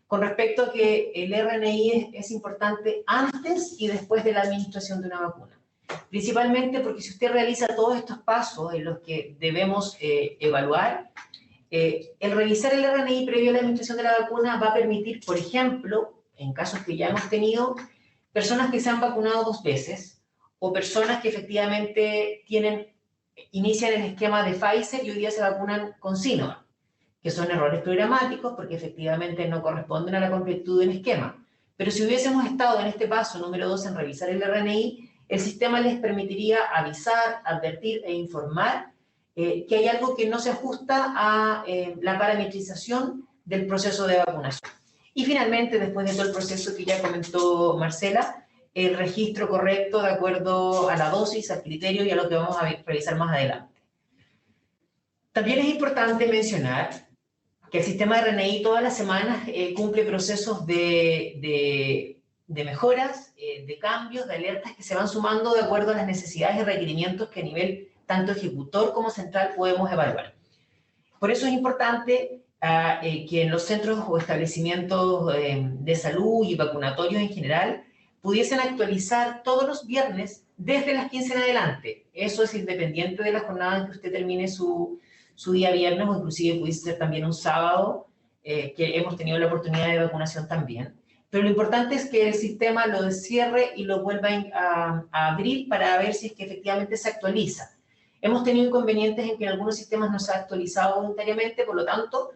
con respecto a que el RNI es importante antes y después de la administración de una vacuna. Principalmente porque si usted realiza todos estos pasos en los que debemos evaluar, el revisar el RNI previo a la administración de la vacuna va a permitir, por ejemplo, en casos que ya hemos tenido, personas que se han vacunado 2 veces, o personas que efectivamente inician el esquema de Pfizer y hoy día se vacunan con Sinovac, que son errores programáticos porque efectivamente no corresponden a la completud del esquema. Pero si hubiésemos estado en este paso número 2 en revisar el RNI, el sistema les permitiría avisar, advertir e informar que hay algo que no se ajusta a la parametrización del proceso de vacunación. Y finalmente, después de todo el proceso que ya comentó Marcela, el registro correcto de acuerdo a la dosis, al criterio y a lo que vamos a revisar más adelante. También es importante mencionar que el sistema de RNI todas las semanas cumple procesos de mejoras, de cambios, de alertas que se van sumando de acuerdo a las necesidades y requerimientos que a nivel tanto ejecutor como central podemos evaluar. Por eso es importante que en los centros o establecimientos de salud y vacunatorios en general pudiesen actualizar todos los viernes desde las 15 en adelante. Eso es independiente de la jornada en que usted termine su día viernes, o inclusive pudiese ser también un sábado, que hemos tenido la oportunidad de vacunación también. Pero lo importante es que el sistema lo cierre y lo vuelva a abrir para ver si es que efectivamente se actualiza. Hemos tenido inconvenientes en que en algunos sistemas no se ha actualizado voluntariamente, por lo tanto,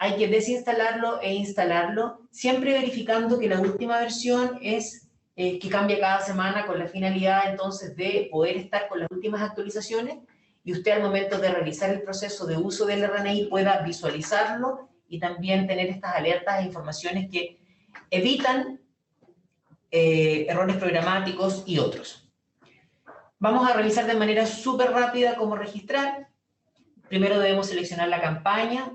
hay que desinstalarlo e instalarlo, siempre verificando que la última versión es que cambia cada semana con la finalidad entonces de poder estar con las últimas actualizaciones y usted al momento de realizar el proceso de uso del RNI pueda visualizarlo y también tener estas alertas e informaciones que evitan errores programáticos y otros. Vamos a revisar de manera súper rápida cómo registrar. Primero debemos seleccionar la campaña.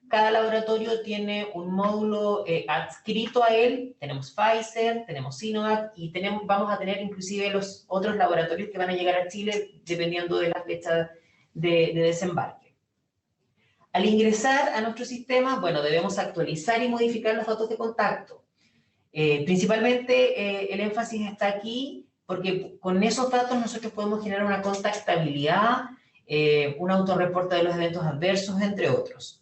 Cada laboratorio tiene un módulo adscrito a él. Tenemos Pfizer, tenemos Sinovac y vamos a tener inclusive los otros laboratorios que van a llegar a Chile dependiendo de la fecha de desembarque. Al ingresar a nuestro sistema, bueno, debemos actualizar y modificar los datos de contacto. Principalmente el énfasis está aquí porque con esos datos nosotros podemos generar una contactabilidad, un autorreporte de los eventos adversos, entre otros.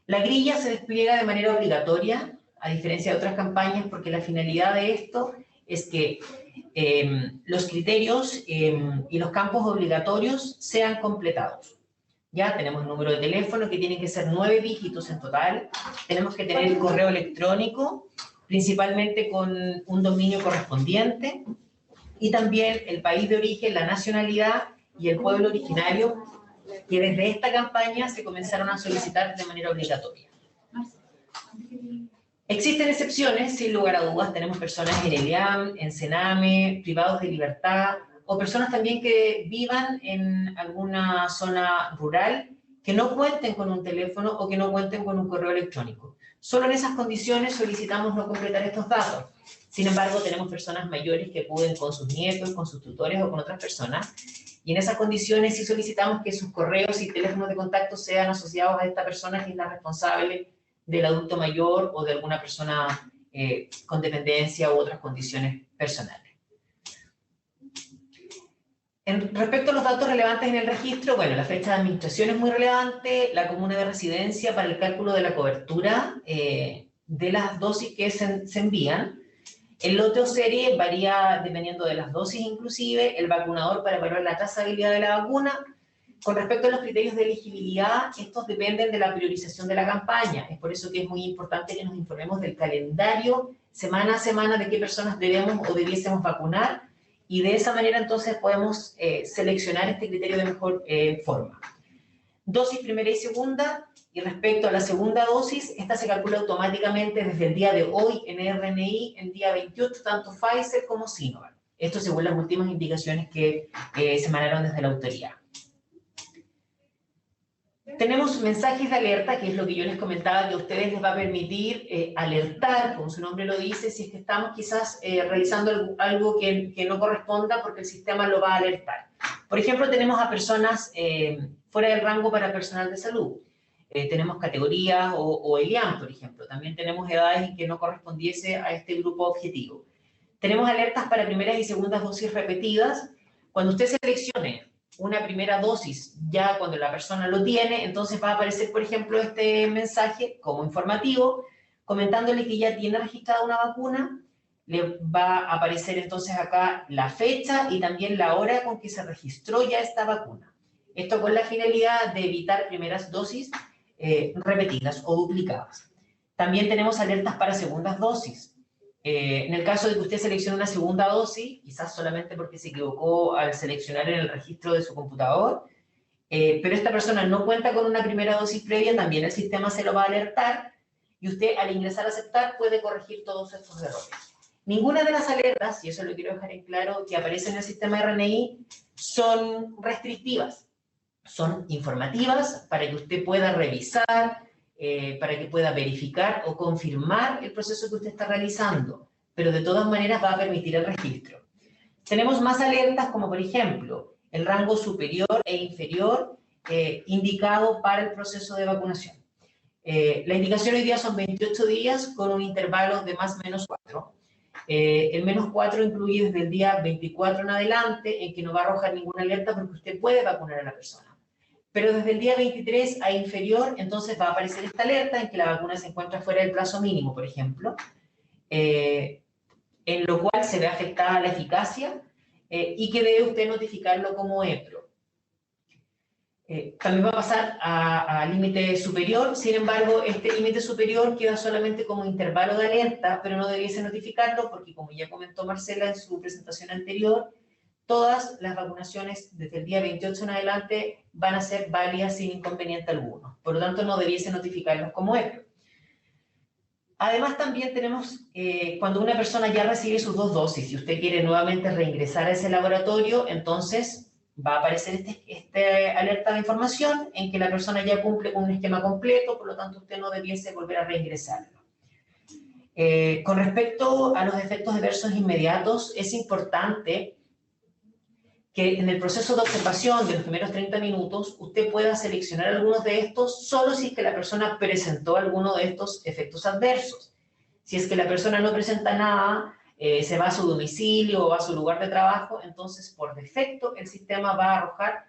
La grilla se despliega de manera obligatoria, a diferencia de otras campañas, porque la finalidad de esto es que los criterios y los campos obligatorios sean completados. Ya tenemos el número de teléfono, que tiene que ser 9 dígitos en total. Tenemos que tener el correo electrónico, principalmente con un dominio correspondiente, y también el país de origen, la nacionalidad y el pueblo originario, que desde esta campaña se comenzaron a solicitar de manera obligatoria. Existen excepciones, sin lugar a dudas. Tenemos personas en ELEAM, en Sename, privados de libertad, o personas también que vivan en alguna zona rural, que no cuenten con un teléfono o que no cuenten con un correo electrónico. Solo en esas condiciones solicitamos no completar estos datos. Sin embargo, tenemos personas mayores que acuden con sus nietos, con sus tutores o con otras personas, y en esas condiciones sí solicitamos que sus correos y teléfonos de contacto sean asociados a esta persona que es la responsable del adulto mayor o de alguna persona con dependencia u otras condiciones personales. Respecto a los datos relevantes en el registro, bueno, la fecha de administración es muy relevante, la comuna de residencia para el cálculo de la cobertura de las dosis que se envían. El lote o serie varía dependiendo de las dosis inclusive, el vacunador para evaluar la trazabilidad de la vacuna. Con respecto a los criterios de elegibilidad, estos dependen de la priorización de la campaña. Es por eso que es muy importante que nos informemos del calendario semana a semana de qué personas debemos o debiésemos vacunar, y de esa manera entonces podemos seleccionar este criterio de mejor forma. Dosis primera y segunda, y respecto a la segunda dosis, esta se calcula automáticamente desde el día de hoy en RNI, el día 28, tanto Pfizer como Sinovac. Esto según las últimas indicaciones que se emanaron desde la autoridad. Tenemos mensajes de alerta, que es lo que yo les comentaba, que a ustedes les va a permitir alertar, como su nombre lo dice, si es que estamos quizás realizando algo que no corresponda, porque el sistema lo va a alertar. Por ejemplo, tenemos a personas fuera del rango para personal de salud. Tenemos categorías o ELEAM, por ejemplo. También tenemos edades en que no correspondiese a este grupo objetivo. Tenemos alertas para primeras y segundas dosis repetidas. Cuando usted seleccione una primera dosis, ya cuando la persona lo tiene, entonces va a aparecer, por ejemplo, este mensaje como informativo, comentándole que ya tiene registrada una vacuna. Le va a aparecer entonces acá la fecha y también la hora con que se registró ya esta vacuna. Esto con la finalidad de evitar primeras dosis repetidas o duplicadas. También tenemos alertas para segundas dosis. En el caso de que usted seleccione una segunda dosis, quizás solamente porque se equivocó al seleccionar en el registro de su computador, pero esta persona no cuenta con una primera dosis previa, también el sistema se lo va a alertar y usted al ingresar a aceptar puede corregir todos estos errores. Ninguna de las alertas, y eso lo quiero dejar en claro, que aparecen en el sistema de RNI, son restrictivas. Son informativas para que usted pueda revisar, para que pueda verificar o confirmar el proceso que usted está realizando, pero de todas maneras va a permitir el registro. Tenemos más alertas como por ejemplo el rango superior e inferior indicado para el proceso de vacunación. La indicación hoy día son 28 días con un intervalo de más o menos 4. El menos 4 incluye desde el día 24 en adelante, en que no va a arrojar ninguna alerta porque usted puede vacunar a la persona. Pero desde el día 23 a inferior, entonces va a aparecer esta alerta en que la vacuna se encuentra fuera del plazo mínimo, por ejemplo, en lo cual se ve afectada la eficacia y que debe usted notificarlo como EPRO. También va a pasar a límite superior, sin embargo, este límite superior queda solamente como intervalo de alerta, pero no debiese notificarlo porque, como ya comentó Marcela en su presentación anterior, todas las vacunaciones desde el día 28 en adelante van a ser válidas sin inconveniente alguno. Por lo tanto, no debiese notificarlos como EPRO. Además, también tenemos, cuando una persona ya recibe sus 2 dosis y usted quiere nuevamente reingresar a ese laboratorio, entonces va a aparecer esta alerta de información en que la persona ya cumple con un esquema completo, por lo tanto, usted no debiese volver a reingresarlo. Con respecto a los efectos adversos inmediatos, es importante que en el proceso de observación de los primeros 30 minutos usted pueda seleccionar algunos de estos solo si es que la persona presentó alguno de estos efectos adversos. Si es que la persona no presenta nada, se va a su domicilio o va a su lugar de trabajo, entonces por defecto el sistema va a arrojar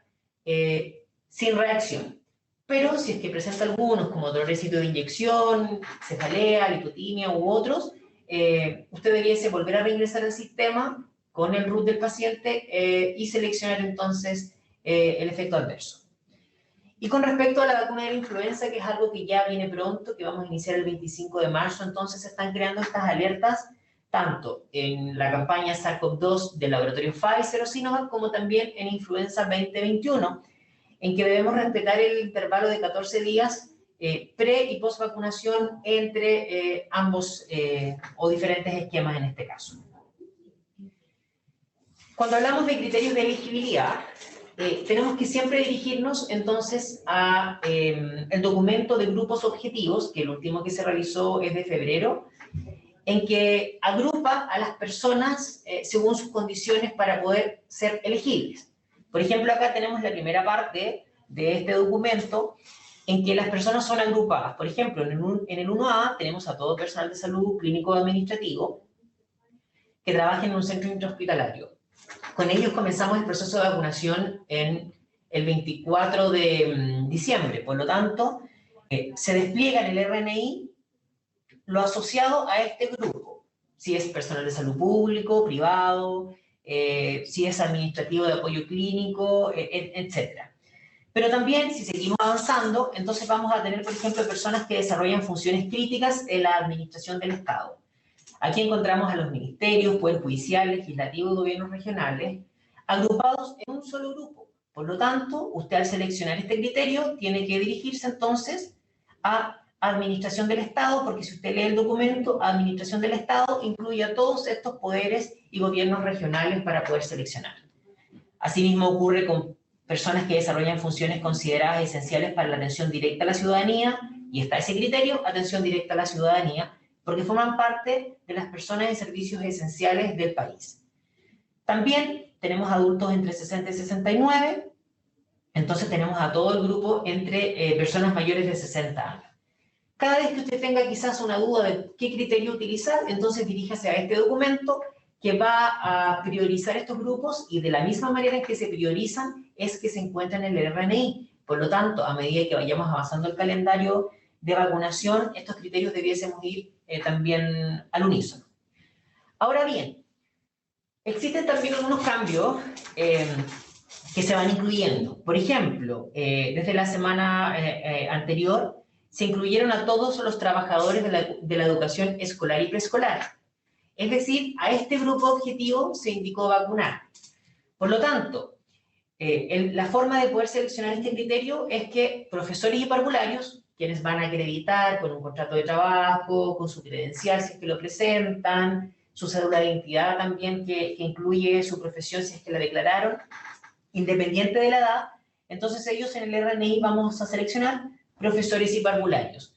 sin reacción. Pero si es que presenta algunos, como dolor de sitio de inyección, cefalea, lipotimia u otros, usted debiese volver a reingresar al sistema con el root del paciente y seleccionar entonces el efecto adverso. Y con respecto a la vacuna de la influenza, que es algo que ya viene pronto, que vamos a iniciar el 25 de marzo, entonces se están creando estas alertas tanto en la campaña SARS-CoV-2 del laboratorio Pfizer o Sinovac, como también en Influenza 2021, en que debemos respetar el intervalo de 14 días pre- y post-vacunación entre ambos o diferentes esquemas en este caso. Cuando hablamos de criterios de elegibilidad, tenemos que siempre dirigirnos entonces a el documento de grupos objetivos, que el último que se realizó es de febrero, en que agrupa a las personas según sus condiciones para poder ser elegibles. Por ejemplo, acá tenemos la primera parte de este documento en que las personas son agrupadas. Por ejemplo, en el 1A tenemos a todo personal de salud clínico o administrativo que trabaja en un centro intrahospitalario. Con ellos comenzamos el proceso de vacunación en el 24 de diciembre. Por lo tanto, se despliega en el RNI lo asociado a este grupo. Si es personal de salud público, privado, si es administrativo de apoyo clínico, etc. Pero también, si seguimos avanzando, entonces vamos a tener, por ejemplo, personas que desarrollan funciones críticas en la administración del Estado. Aquí encontramos a los ministerios, poder judicial, legislativo y gobiernos regionales, agrupados en un solo grupo. Por lo tanto, usted al seleccionar este criterio tiene que dirigirse entonces a Administración del Estado, porque si usted lee el documento, Administración del Estado incluye a todos estos poderes y gobiernos regionales para poder seleccionar. Asimismo ocurre con personas que desarrollan funciones consideradas esenciales para la atención directa a la ciudadanía, y está ese criterio, atención directa a la ciudadanía, porque forman parte de las personas en servicios esenciales del país. También tenemos adultos entre 60 y 69, entonces tenemos a todo el grupo entre personas mayores de 60 años. Cada vez que usted tenga quizás una duda de qué criterio utilizar, entonces diríjase a este documento que va a priorizar estos grupos, y de la misma manera en que se priorizan es que se encuentran en el RNI. Por lo tanto, a medida que vayamos avanzando el calendario de vacunación, estos criterios debiésemos ir también al unísono. Ahora bien, existen también algunos cambios que se van incluyendo. Por ejemplo, desde la semana anterior se incluyeron a todos los trabajadores de la educación escolar y preescolar. Es decir, a este grupo objetivo se indicó vacunar. Por lo tanto, la forma de poder seleccionar este criterio es que profesores y parvularios, quienes van a acreditar con un contrato de trabajo, con su credencial si es que lo presentan, su cédula de identidad también que incluye su profesión si es que la declararon, independiente de la edad. Entonces ellos en el RNI vamos a seleccionar profesores y parvularios.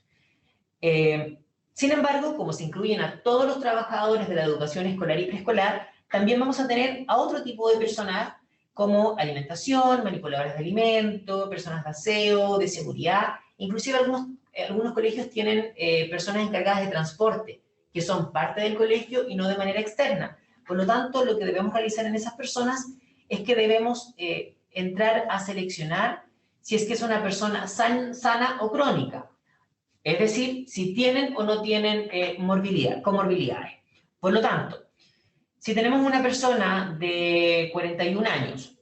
Sin embargo, como se incluyen a todos los trabajadores de la educación escolar y preescolar, también vamos a tener a otro tipo de personal como alimentación, manipuladoras de alimentos, personas de aseo, de seguridad. Inclusive algunos colegios tienen personas encargadas de transporte, que son parte del colegio y no de manera externa. Por lo tanto, lo que debemos realizar en esas personas es que debemos entrar a seleccionar si es que es una persona sana o crónica. Es decir, si tienen o no tienen comorbilidades. Por lo tanto, si tenemos una persona de 41 años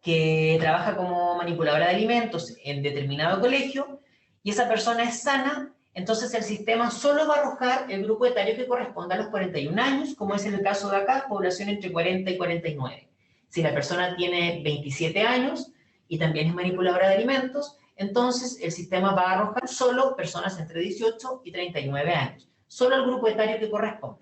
que trabaja como manipuladora de alimentos en determinado colegio y esa persona es sana, entonces el sistema solo va a arrojar el grupo etario que corresponda a los 41 años, como es en el caso de acá, población entre 40 y 49. Si la persona tiene 27 años y también es manipuladora de alimentos, entonces el sistema va a arrojar solo personas entre 18 y 39 años, solo el grupo etario que corresponda.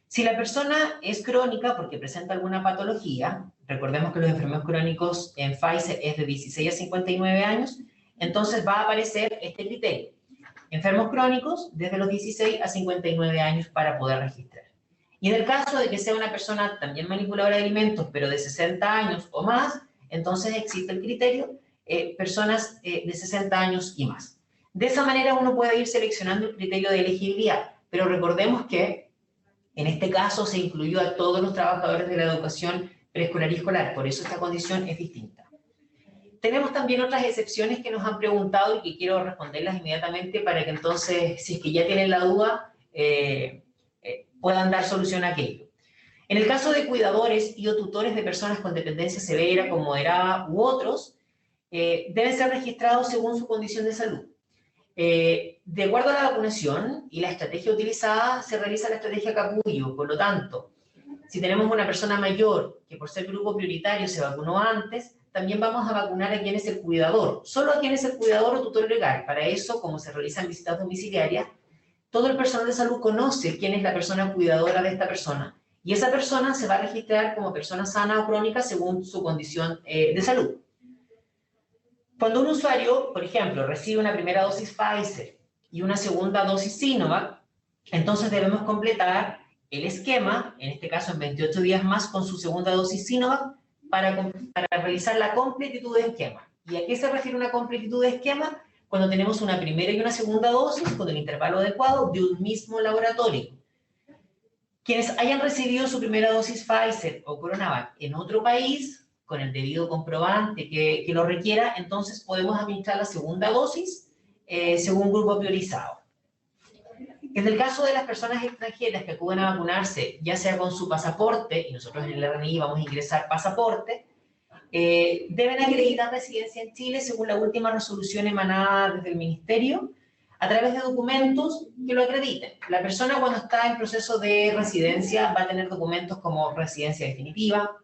Si la persona es crónica porque presenta alguna patología, recordemos que los enfermos crónicos en Pfizer es de 16 a 59 años, entonces va a aparecer este criterio. Enfermos crónicos desde los 16 a 59 años para poder registrar. Y en el caso de que sea una persona también manipuladora de alimentos, pero de 60 años o más, entonces existe el criterio personas de 60 años y más. De esa manera uno puede ir seleccionando el criterio de elegibilidad, pero recordemos que en este caso se incluyó a todos los trabajadores de la educación preescolar y escolar, por eso esta condición es distinta. Tenemos también otras excepciones que nos han preguntado y que quiero responderlas inmediatamente para que entonces, si es que ya tienen la duda, puedan dar solución a aquello. En el caso de cuidadores y o tutores de personas con dependencia severa, con moderada u otros, deben ser registrados según su condición de salud. De acuerdo a la vacunación y la estrategia utilizada, se realiza la estrategia capullo. Por lo tanto, si tenemos una persona mayor que por ser grupo prioritario se vacunó antes, también vamos a vacunar a quien es el cuidador, solo a quien es el cuidador o tutor legal. Para eso, como se realizan visitas domiciliarias, todo el personal de salud conoce quién es la persona cuidadora de esta persona y esa persona se va a registrar como persona sana o crónica según su condición de salud. Cuando un usuario, por ejemplo, recibe una primera dosis Pfizer y una segunda dosis Sinovac, entonces debemos completar el esquema, en este caso en 28 días más, con su segunda dosis Sinovac para realizar la completitud de esquema. ¿Y a qué se refiere una completitud de esquema? Cuando tenemos una primera y una segunda dosis con el intervalo adecuado de un mismo laboratorio. Quienes hayan recibido su primera dosis Pfizer o CoronaVac en otro país, con el debido comprobante que lo requiera, entonces podemos administrar la segunda dosis según grupo priorizado. En el caso de las personas extranjeras que acuden a vacunarse, ya sea con su pasaporte, y nosotros en el RNI vamos a ingresar pasaporte, deben acreditar residencia en Chile según la última resolución emanada desde el Ministerio, a través de documentos que lo acrediten. La persona cuando está en proceso de residencia va a tener documentos como residencia definitiva,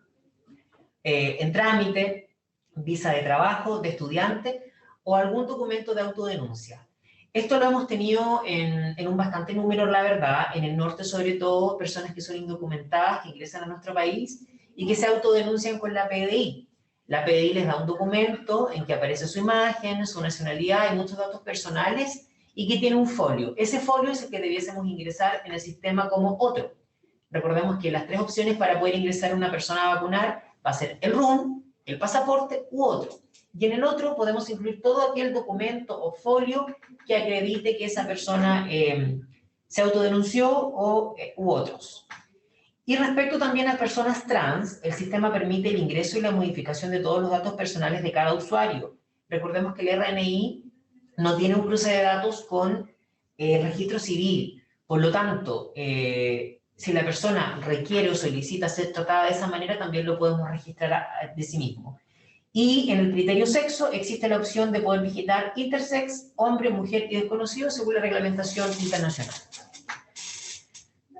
en trámite, visa de trabajo, de estudiante o algún documento de autodenuncia. Esto lo hemos tenido en un bastante número, la verdad, en el norte sobre todo, personas que son indocumentadas, que ingresan a nuestro país y que se autodenuncian con la PDI. La PDI les da un documento en que aparece su imagen, su nacionalidad y muchos datos personales y que tiene un folio. Ese folio es el que debiésemos ingresar en el sistema como otro. Recordemos que las tres opciones para poder ingresar a una persona a vacunar va a ser el RUN, el pasaporte u otro. Y en el otro podemos incluir todo aquel documento o folio que acredite que esa persona se autodenunció u otros. Y respecto también a personas trans, el sistema permite el ingreso y la modificación de todos los datos personales de cada usuario. Recordemos que el RNI no tiene un cruce de datos con registro civil. Por lo tanto, si la persona requiere o solicita ser tratada de esa manera, también lo podemos registrar de sí mismo. Y en el criterio sexo existe la opción de poder digitar intersex, hombre, mujer y desconocido según la reglamentación internacional.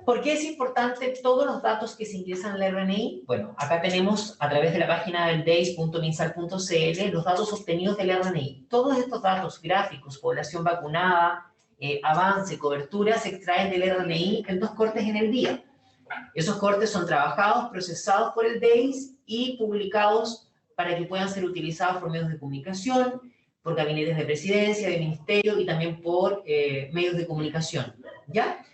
¿Por qué es importante todos los datos que se ingresan al RNI? Bueno, acá tenemos a través de la página del deis.minsal.cl los datos obtenidos del RNI. Todos estos datos gráficos, población vacunada, avance, cobertura, se extraen del RNI en 2 cortes en el día. Esos cortes son trabajados, procesados por el DEIS y publicados para que puedan ser utilizados por medios de comunicación, por gabinetes de presidencia, de ministerio y también por medios de comunicación, ¿ya?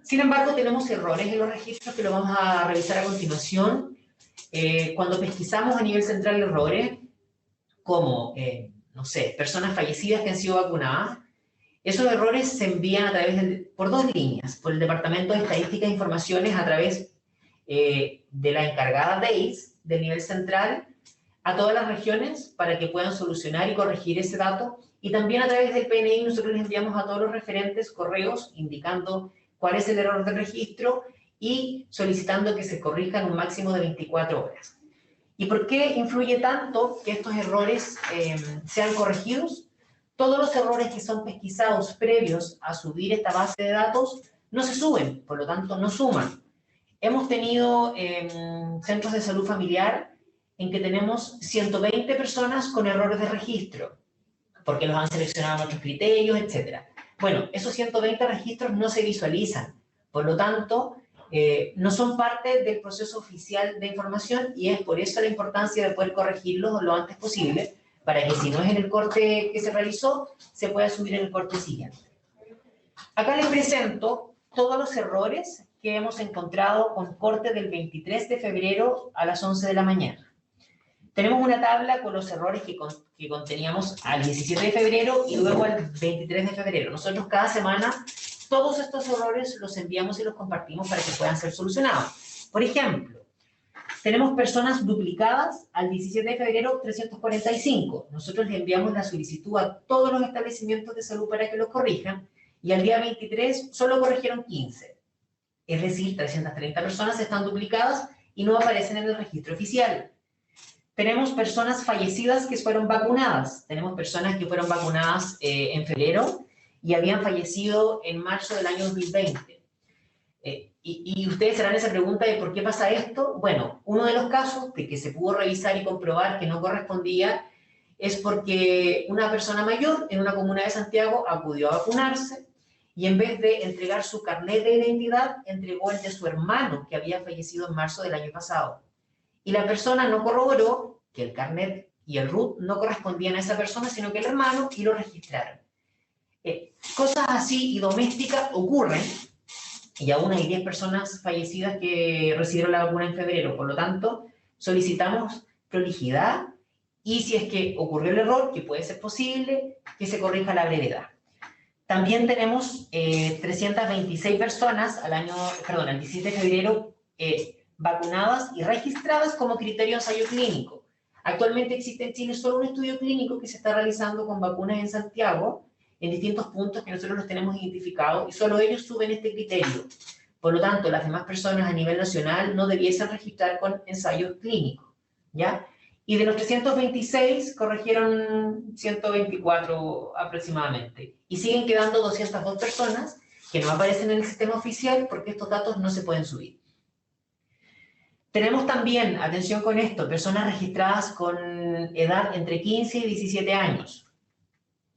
Sin embargo, tenemos errores en los registros que lo vamos a revisar a continuación. Cuando pesquisamos a nivel central errores, como, no sé, personas fallecidas que han sido vacunadas, esos errores se envían a través por 2 líneas, por el Departamento de Estadística e Informaciones a través de la encargada DEIS del nivel central a todas las regiones para que puedan solucionar y corregir ese dato, y también a través del PNI nosotros les enviamos a todos los referentes correos indicando cuál es el error del registro y solicitando que se corrija en un máximo de 24 horas. ¿Y por qué influye tanto que estos errores sean corregidos? Todos los errores que son pesquisados previos a subir esta base de datos no se suben, por lo tanto no suman. Hemos tenido centros de salud familiar en que tenemos 120 personas con errores de registro, porque los han seleccionado en otros criterios, etc. Bueno, esos 120 registros no se visualizan, por lo tanto, no son parte del proceso oficial de información y es por eso la importancia de poder corregirlos lo antes posible, para que si no es en el corte que se realizó, se pueda subir en el corte siguiente. Acá les presento todos los errores que hemos encontrado con corte del 23 de febrero a las 11 de la mañana. Tenemos una tabla con los errores que conteníamos al 17 de febrero y luego al 23 de febrero. Nosotros cada semana todos estos errores los enviamos y los compartimos para que puedan ser solucionados. Por ejemplo, tenemos personas duplicadas al 17 de febrero 345. Nosotros le enviamos la solicitud a todos los establecimientos de salud para que los corrijan y al día 23 solo corrigieron 15. Es decir, 330 personas están duplicadas y no aparecen en el registro oficial. Tenemos personas fallecidas que fueron vacunadas. Tenemos personas que fueron vacunadas en febrero y habían fallecido en marzo del año 2020. Y ustedes se harán esa pregunta de por qué pasa esto. Bueno, uno de los casos de que se pudo revisar y comprobar que no correspondía es porque una persona mayor en una comuna de Santiago acudió a vacunarse y en vez de entregar su carnet de identidad, entregó el de su hermano que había fallecido en marzo del año pasado. Y la persona no corroboró que el carnet y el RUT no correspondían a esa persona, sino que el hermano, y lo registraron. Cosas así y domésticas ocurren, y aún hay 10 personas fallecidas que recibieron la vacuna en febrero. Por lo tanto, solicitamos prolijidad y si es que ocurrió el error, que puede ser posible, que se corrija a la brevedad. También tenemos 326 personas al 17 de febrero vacunadas y registradas como criterio de ensayo clínico. Actualmente existe en Chile solo un estudio clínico que se está realizando con vacunas en Santiago, en distintos puntos que nosotros los tenemos identificados, y solo ellos suben este criterio. Por lo tanto, las demás personas a nivel nacional no debiesen registrar con ensayos clínicos, ¿ya? Y de los 326, corrigieron 124 aproximadamente. Y siguen quedando 202 personas que no aparecen en el sistema oficial porque estos datos no se pueden subir. Tenemos también, atención con esto, personas registradas con edad entre 15 y 17 años.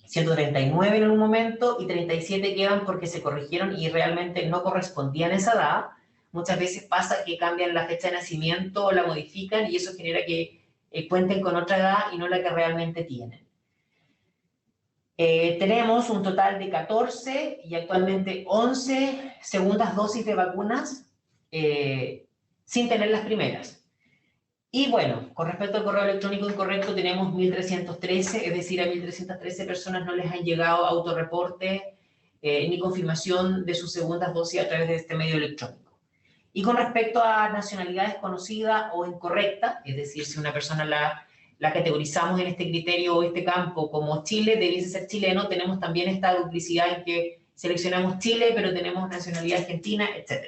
139 en un momento y 37 quedan porque se corrigieron y realmente no correspondían a esa edad. Muchas veces pasa que cambian la fecha de nacimiento o la modifican y eso genera que cuenten con otra edad y no la que realmente tienen. Tenemos un total de 14 y actualmente 11 segundas dosis de vacunas sin tener las primeras. Y bueno, con respecto al correo electrónico incorrecto tenemos 1.313, es decir, a 1.313 personas no les han llegado autorreporte ni confirmación de sus segundas dosis a través de este medio electrónico. Y con respecto a nacionalidad desconocida o incorrecta, es decir, si una persona la categorizamos en este criterio o este campo como Chile, debiese ser chileno, tenemos también esta duplicidad en que seleccionamos Chile, pero tenemos nacionalidad argentina, etc.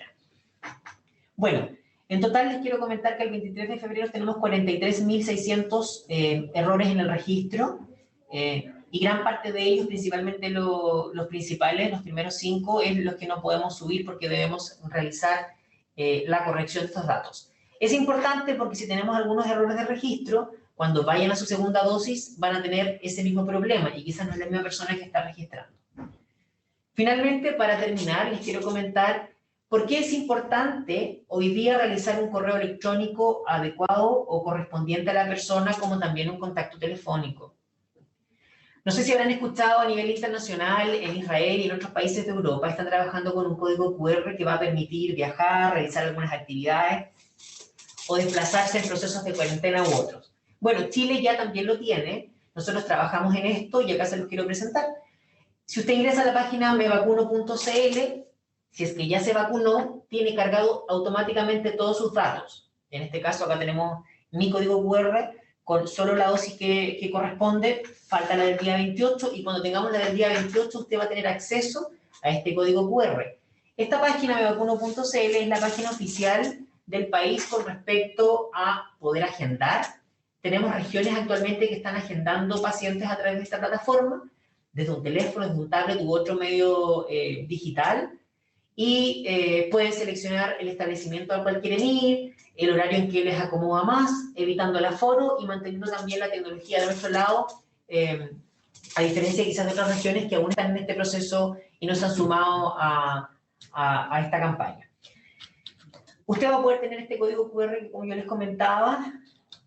Bueno, en total les quiero comentar que el 23 de febrero tenemos 43.600 errores en el registro y gran parte de ellos, principalmente los principales, los primeros 5, es los que no podemos subir porque debemos realizar la corrección de estos datos. Es importante porque si tenemos algunos errores de registro, cuando vayan a su segunda dosis van a tener ese mismo problema y quizás no es la misma persona que está registrando. Finalmente, para terminar, les quiero comentar por qué es importante hoy día realizar un correo electrónico adecuado o correspondiente a la persona, como también un contacto telefónico. No sé si habrán escuchado a nivel internacional, en Israel y en otros países de Europa, están trabajando con un código QR que va a permitir viajar, realizar algunas actividades o desplazarse en procesos de cuarentena u otros. Bueno, Chile ya también lo tiene, nosotros trabajamos en esto y acá se los quiero presentar. Si usted ingresa a la página mevacuno.cl, si es que ya se vacunó, tiene cargado automáticamente todos sus datos. En este caso acá tenemos mi código QR, con solo la dosis que corresponde, falta la del día 28, y cuando tengamos la del día 28 usted va a tener acceso a este código QR. Esta página mevacuno.cl es la página oficial del país con respecto a poder agendar. Tenemos regiones actualmente que están agendando pacientes a través de esta plataforma, desde un teléfono, desde un tablet u otro medio digital, y pueden seleccionar el establecimiento al cual quieren ir, el horario en que les acomoda más, evitando el aforo y manteniendo también la tecnología de nuestro lado, a diferencia quizás de otras regiones que aún están en este proceso y no se han sumado a esta campaña. Usted va a poder tener este código QR que, como yo les comentaba,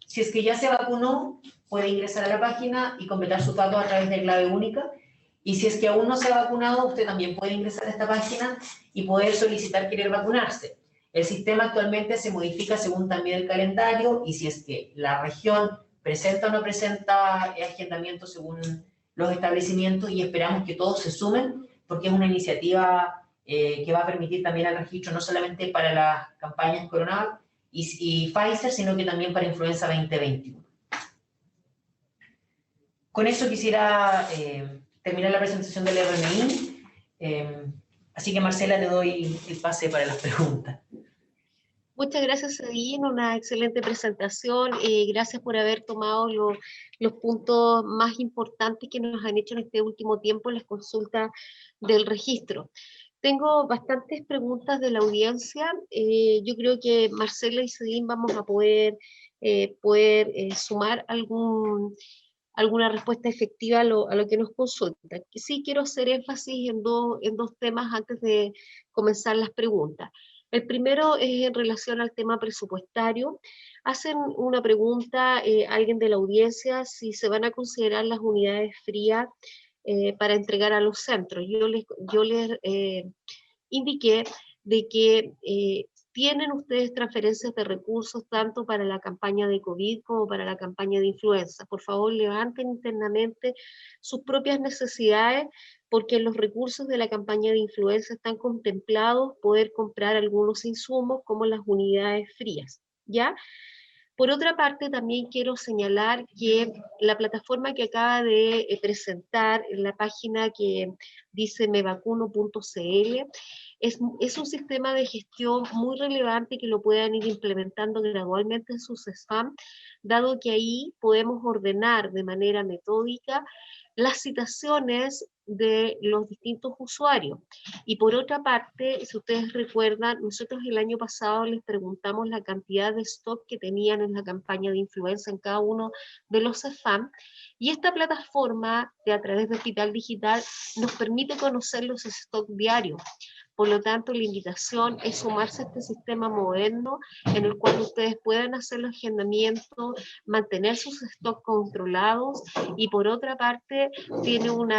si es que ya se vacunó, puede ingresar a la página y completar sus datos a través de clave única. Y si es que aún no se ha vacunado, usted también puede ingresar a esta página y poder solicitar querer vacunarse. El sistema actualmente se modifica según también el calendario, y si es que la región presenta o no presenta agendamiento según los establecimientos, y esperamos que todos se sumen, porque es una iniciativa que va a permitir también el registro no solamente para las campañas Coronavac y Pfizer, sino que también para Influenza 2021. Con eso quisiera terminar la presentación del RNI. Así que, Marcela, te doy el pase para las preguntas. Muchas gracias, Sedin, una excelente presentación. Gracias por haber tomado los puntos más importantes que nos han hecho en este último tiempo en las consultas del registro. Tengo bastantes preguntas de la audiencia. Yo creo que Marcela y Sedin vamos a poder sumar alguna respuesta efectiva a lo que nos consultan. Sí quiero hacer énfasis en dos temas antes de comenzar las preguntas. El primero es en relación al tema presupuestario. Hacen una pregunta alguien de la audiencia si se van a considerar las unidades frías para entregar a los centros. Yo les indiqué de que tienen ustedes transferencias de recursos tanto para la campaña de COVID como para la campaña de influenza. Por favor, levanten internamente sus propias necesidades, porque en los recursos de la campaña de influenza están contemplados poder comprar algunos insumos como las unidades frías, ¿ya? Por otra parte, también quiero señalar que la plataforma que acaba de presentar, en la página que dice mevacuno.cl, es un sistema de gestión muy relevante que lo puedan ir implementando gradualmente en sus spam, dado que ahí podemos ordenar de manera metódica las citaciones de los distintos usuarios. Y por otra parte, si ustedes recuerdan, nosotros el año pasado les preguntamos la cantidad de stock que tenían en la campaña de influenza en cada uno de los CEFAM, y esta plataforma de a través de Hospital Digital nos permite conocer los stock diarios. Por lo tanto, la invitación es sumarse a este sistema moderno en el cual ustedes puedan hacer los agendamientos, mantener sus stocks controlados, y por otra parte tiene un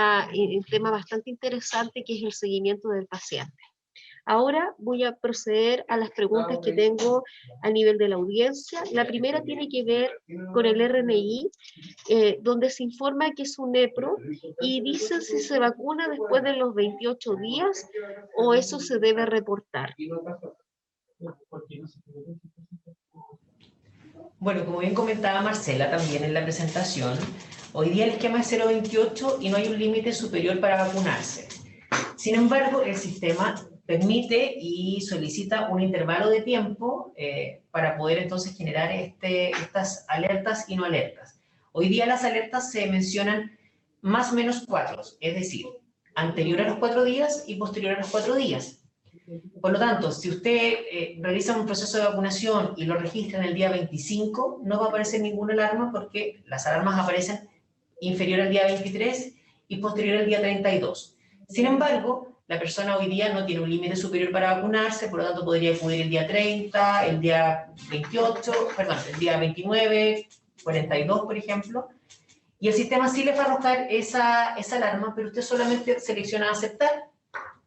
tema bastante interesante que es el seguimiento del paciente. Ahora voy a proceder a las preguntas que tengo a nivel de la audiencia. La primera tiene que ver con el RNI, donde se informa que es un EPRO y dice si se vacuna después de los 28 días o eso se debe reportar. Bueno, como bien comentaba Marcela también en la presentación, hoy día el esquema es 0,28 y no hay un límite superior para vacunarse. Sin embargo, el sistema permite y solicita un intervalo de tiempo para poder entonces generar estas alertas y no alertas. Hoy día las alertas se mencionan más o menos 4, es decir, anterior a los 4 días y posterior a los 4 días. Por lo tanto, si usted realiza un proceso de vacunación y lo registra en el día 25, no va a aparecer ninguna alarma porque las alarmas aparecen inferior al día 23 y posterior al día 32. Sin embargo, la persona hoy día no tiene un límite superior para vacunarse, por lo tanto podría acudir el día 30, el día 28, perdón, el día 29, 42, por ejemplo, y el sistema sí le va a arrojar esa alarma, pero usted solamente selecciona aceptar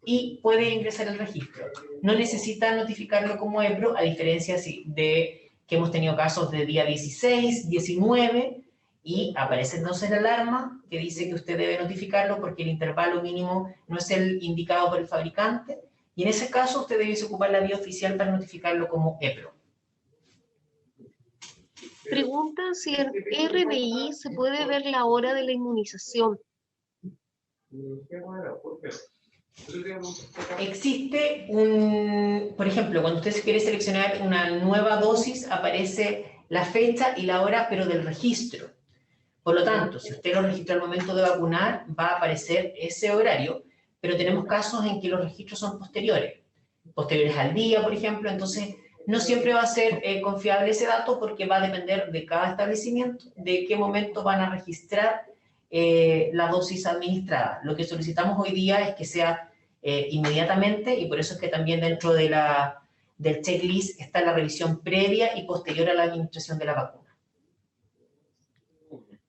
y puede ingresar al registro. No necesita notificarlo como EPRO, a diferencia de que hemos tenido casos de día 16, 19, y aparece entonces la alarma que dice que usted debe notificarlo porque el intervalo mínimo no es el indicado por el fabricante, y en ese caso usted debe ocupar la vía oficial para notificarlo como EPRO. Preguntan si en RNI se puede ver la hora de la inmunización. Existe por ejemplo, cuando usted quiere seleccionar una nueva dosis, aparece la fecha y la hora, pero del registro. Por lo tanto, si usted lo registra al momento de vacunar, va a aparecer ese horario, pero tenemos casos en que los registros son posteriores al día, por ejemplo, entonces no siempre va a ser confiable ese dato porque va a depender de cada establecimiento, de qué momento van a registrar la dosis administrada. Lo que solicitamos hoy día es que sea inmediatamente, y por eso es que también dentro de del checklist está la revisión previa y posterior a la administración de la vacuna.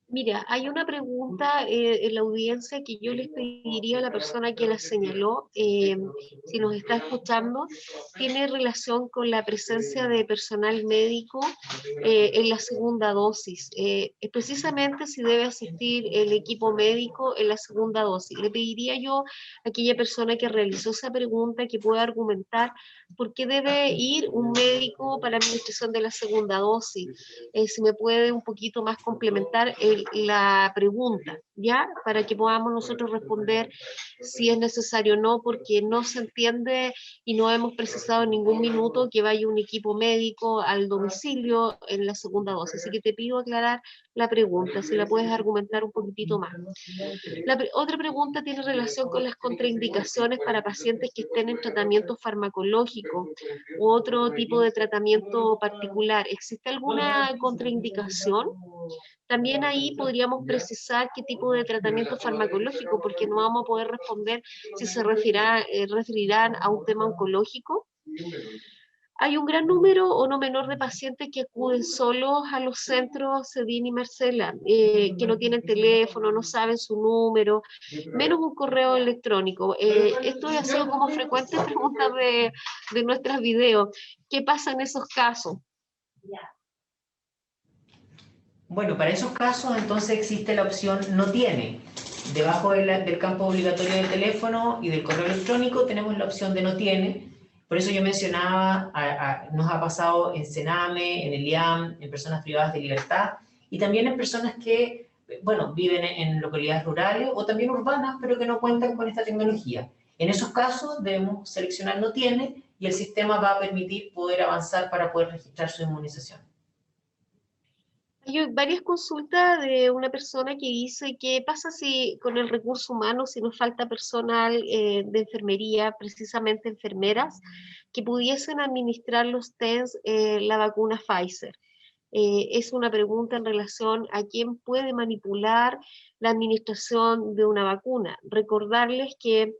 Mira, hay una pregunta en la audiencia que yo les pediría a la persona que la señaló, si nos está escuchando, tiene relación con la presencia de personal médico en la segunda dosis. Es precisamente si debe asistir el equipo médico en la segunda dosis. Le pediría yo a aquella persona que realizó esa pregunta que pueda argumentar por qué debe ir un médico para la administración de la segunda dosis. Si me puede un poquito más complementar la pregunta, ¿ya? Para que podamos nosotros responder si es necesario o no, porque no se entiende y no hemos precisado en ningún minuto que vaya un equipo médico al domicilio en la segunda dosis. Así que te pido aclarar la pregunta, si la puedes argumentar un poquitito más. Otra pregunta tiene relación con las contraindicaciones para pacientes que estén en tratamiento farmacológico u otro tipo de tratamiento particular. ¿Existe alguna contraindicación? También ahí podríamos precisar qué tipo de tratamiento farmacológico, porque no vamos a poder responder si se referirán a un tema oncológico. Hay un gran número o no menor de pacientes que acuden solos a los centros Cedin y Marcela, que no tienen teléfono, no saben su número, menos un correo electrónico. Esto ha sido como frecuente pregunta de nuestros videos. ¿Qué pasa en esos casos? Bueno, para esos casos entonces existe la opción no tiene. Debajo del campo obligatorio del teléfono y del correo electrónico tenemos la opción de no tiene. Por eso yo mencionaba, nos ha pasado en Sename, en el IAM, en personas privadas de libertad y también en personas que, bueno, viven en localidades rurales o también urbanas, pero que no cuentan con esta tecnología. En esos casos debemos seleccionar no tiene y el sistema va a permitir poder avanzar para poder registrar su inmunización. Hay varias consultas de una persona que dice qué pasa si con el recurso humano, si nos falta personal de enfermería, precisamente enfermeras, que pudiesen administrar los test, la vacuna Pfizer. Es una pregunta en relación a quién puede manipular la administración de una vacuna. Recordarles que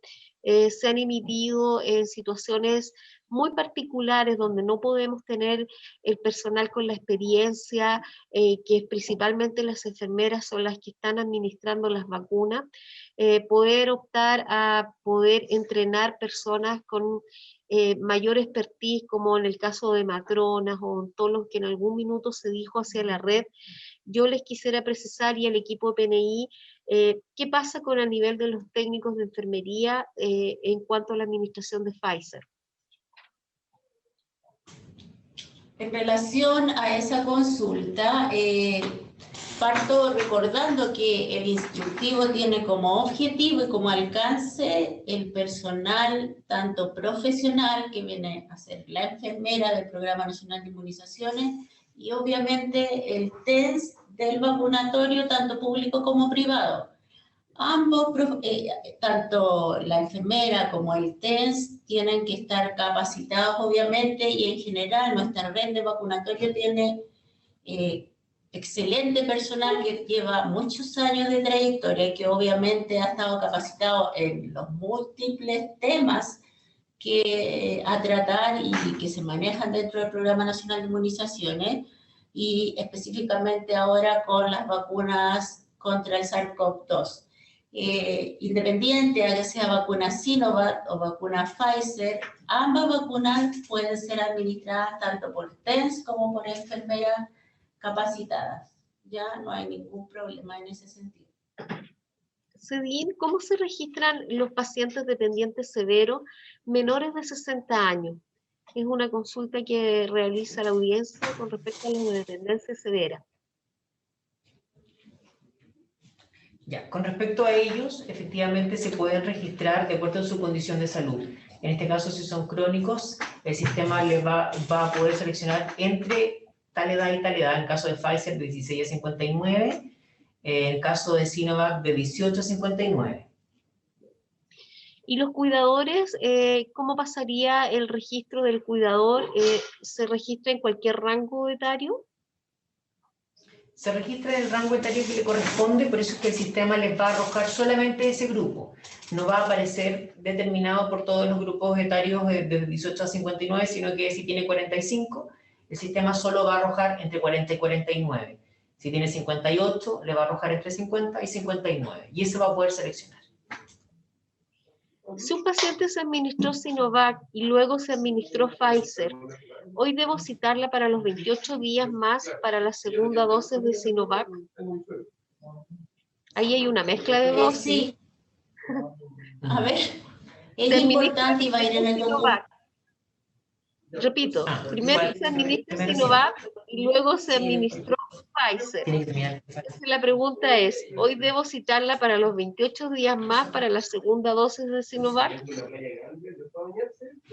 se han emitido en situaciones muy particulares donde no podemos tener el personal con la experiencia, que principalmente las enfermeras son las que están administrando las vacunas, poder optar a poder entrenar personas con mayor expertise, como en el caso de matronas o odontólogos que en algún minuto se dijo hacia la red. Yo les quisiera precisar y al equipo de PNI, ¿qué pasa con el nivel de los técnicos de enfermería en cuanto a la administración de Pfizer? En relación a esa consulta, parto recordando que el instructivo tiene como objetivo y como alcance el personal, tanto profesional, que viene a ser la enfermera del Programa Nacional de Inmunizaciones, y obviamente el test del vacunatorio, tanto público como privado. Ambos, tanto la enfermera como el TENS, tienen que estar capacitados, obviamente, y en general nuestra red de vacunatorio tiene excelente personal que lleva muchos años de trayectoria, que obviamente ha estado capacitado en los múltiples temas que a tratar y que se manejan dentro del Programa Nacional de Inmunizaciones, y específicamente ahora con las vacunas contra el SARS-CoV-2. Independiente a que sea vacuna Sinovac o vacuna Pfizer, ambas vacunas pueden ser administradas tanto por TENS como por enfermeras capacitadas. Ya no hay ningún problema en ese sentido. Cedín, ¿cómo se registran los pacientes dependientes severos menores de 60 años? Es una consulta que realiza la audiencia con respecto a la dependencia severa. Ya, con respecto a ellos, efectivamente se pueden registrar de acuerdo a su condición de salud. En este caso, si son crónicos, el sistema les va a poder seleccionar entre tal edad y tal edad. En el caso de Pfizer, de 16 a 59. En el caso de Sinovac, de 18 a 59. ¿Y los cuidadores, cómo pasaría el registro del cuidador? ¿Se registra en cualquier rango etario? Se registra el rango etario que le corresponde, por eso es que el sistema les va a arrojar solamente ese grupo. No va a aparecer determinado por todos los grupos etarios de 18 a 59, sino que si tiene 45, el sistema solo va a arrojar entre 40 y 49. Si tiene 58, le va a arrojar entre 50 y 59. Y eso va a poder seleccionar. Si un paciente se administró Sinovac y luego se administró Pfizer, ¿hoy debo citarla para los 28 días más para la segunda dosis de Sinovac? Ahí hay una mezcla de dosis. Sí. A ver, es importante y va a ir en el documento. Repito, primero se administra Sinovac y luego se administró Pfizer. La pregunta es, ¿hoy debo citarla para los 28 días más para la segunda dosis de Sinovac?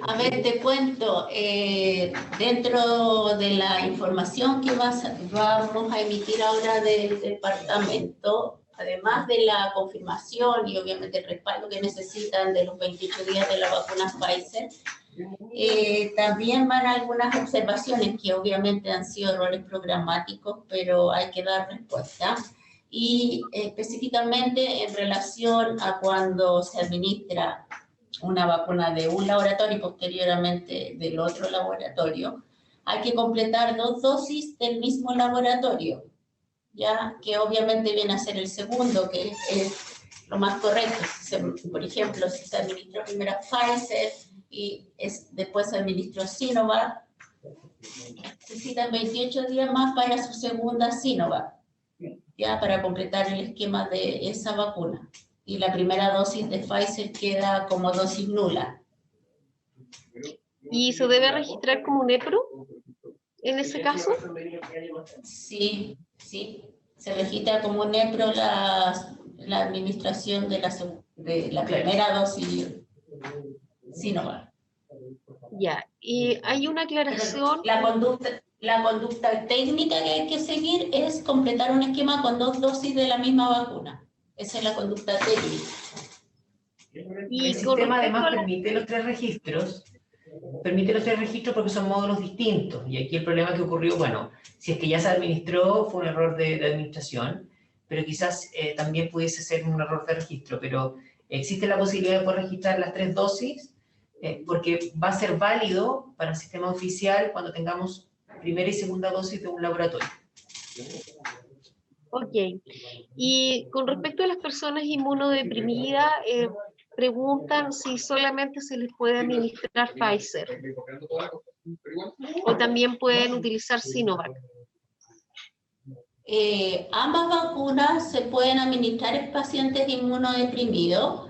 A ver, te cuento, dentro de la información que vamos a emitir ahora del departamento, además de la confirmación y obviamente el respaldo que necesitan de los 28 días de la vacuna Pfizer, también van algunas observaciones que obviamente han sido errores programáticos, pero hay que dar respuesta. Y específicamente en relación a cuando se administra una vacuna de un laboratorio y posteriormente del otro laboratorio, hay que completar 2 dosis del mismo laboratorio, ya que obviamente viene a ser el segundo, que es lo más correcto. Por ejemplo, si se administró primero Pfizer y después se administró Sinovac, necesitan 28 días más para su segunda Sinovac, ya para completar el esquema de esa vacuna. Y la primera dosis de Pfizer queda como dosis nula. ¿Y se debe registrar como un EPRO en ese caso? Sí, sí. Se registra como un EPRO la administración de la primera dosis Sinovac. Ya, y hay una aclaración. La conducta técnica que hay que seguir es completar un esquema con 2 dosis de la misma vacuna. Esa es la conducta técnica. Y el sistema además permite los 3 registros. Permite los 3 registros porque son módulos distintos. Y aquí el problema que ocurrió, bueno, si es que ya se administró, fue un error de administración, pero quizás también pudiese ser un error de registro. Pero existe la posibilidad de poder registrar las 3 dosis, porque va a ser válido para el sistema oficial cuando tengamos primera y segunda dosis de un laboratorio. Ok. Y con respecto a las personas inmunodeprimidas, preguntan si solamente se les puede administrar Pfizer o también pueden utilizar Sinovac. Ambas vacunas se pueden administrar en pacientes inmunodeprimidos.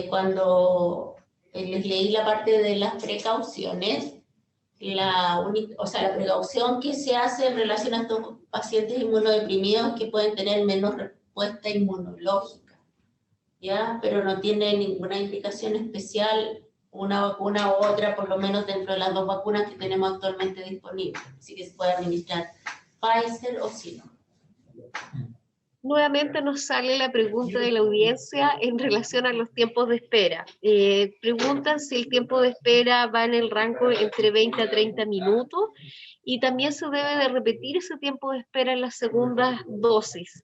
Cuando les leí la parte de las precauciones, la precaución que se hace en relación a estos pacientes inmunodeprimidos que pueden tener menos respuesta inmunológica, ¿ya? Pero no tiene ninguna indicación especial una vacuna u otra, por lo menos dentro de las 2 vacunas que tenemos actualmente disponibles. Así que se puede administrar Pfizer o Sinovac. Nuevamente nos sale la pregunta de la audiencia en relación a los tiempos de espera. Preguntan si el tiempo de espera va en el rango entre 20 a 30 minutos y también se debe de repetir ese tiempo de espera en las segundas dosis.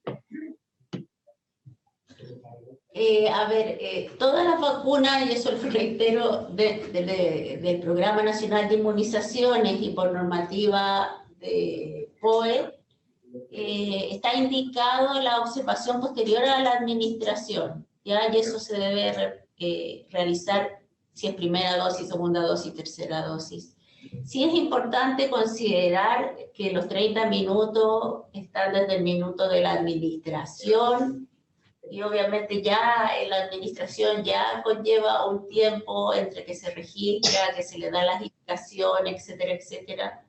Todas las vacunas, y eso lo reitero, del Programa Nacional de Inmunizaciones y por normativa de POE, está indicado la observación posterior a la administración, ¿ya? Y eso se debe realizar si es primera dosis, segunda dosis, tercera dosis. Sí es importante considerar que los 30 minutos están desde el minuto de la administración, y obviamente ya en la administración ya conlleva un tiempo entre que se registra, que se le dan las indicaciones, etcétera, etcétera.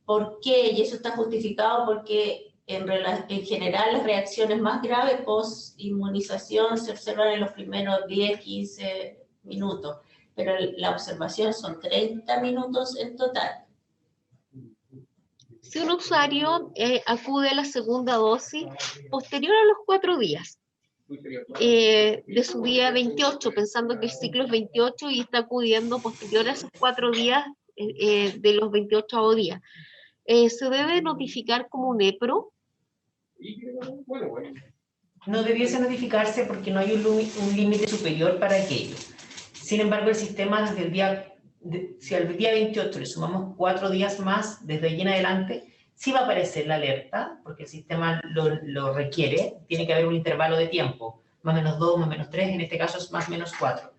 ¿Por qué? Y eso está justificado porque en general las reacciones más graves post-inmunización se observan en los primeros 10, 15 minutos, pero la observación son 30 minutos en total. Si un usuario acude a la segunda dosis posterior a los 4 días de su día 28, pensando que el ciclo es 28 y está acudiendo posterior a esos 4 días de los 28 días, ¿se debe notificar como un EPRO? No debiese notificarse porque no hay un límite superior para aquello. Sin embargo, el sistema desde el día, si al día 28 le sumamos 4 días más, desde allí en adelante, sí va a aparecer la alerta, porque el sistema lo requiere, tiene que haber un intervalo de tiempo, más o menos 2, más o menos 3, en este caso es más o menos 4.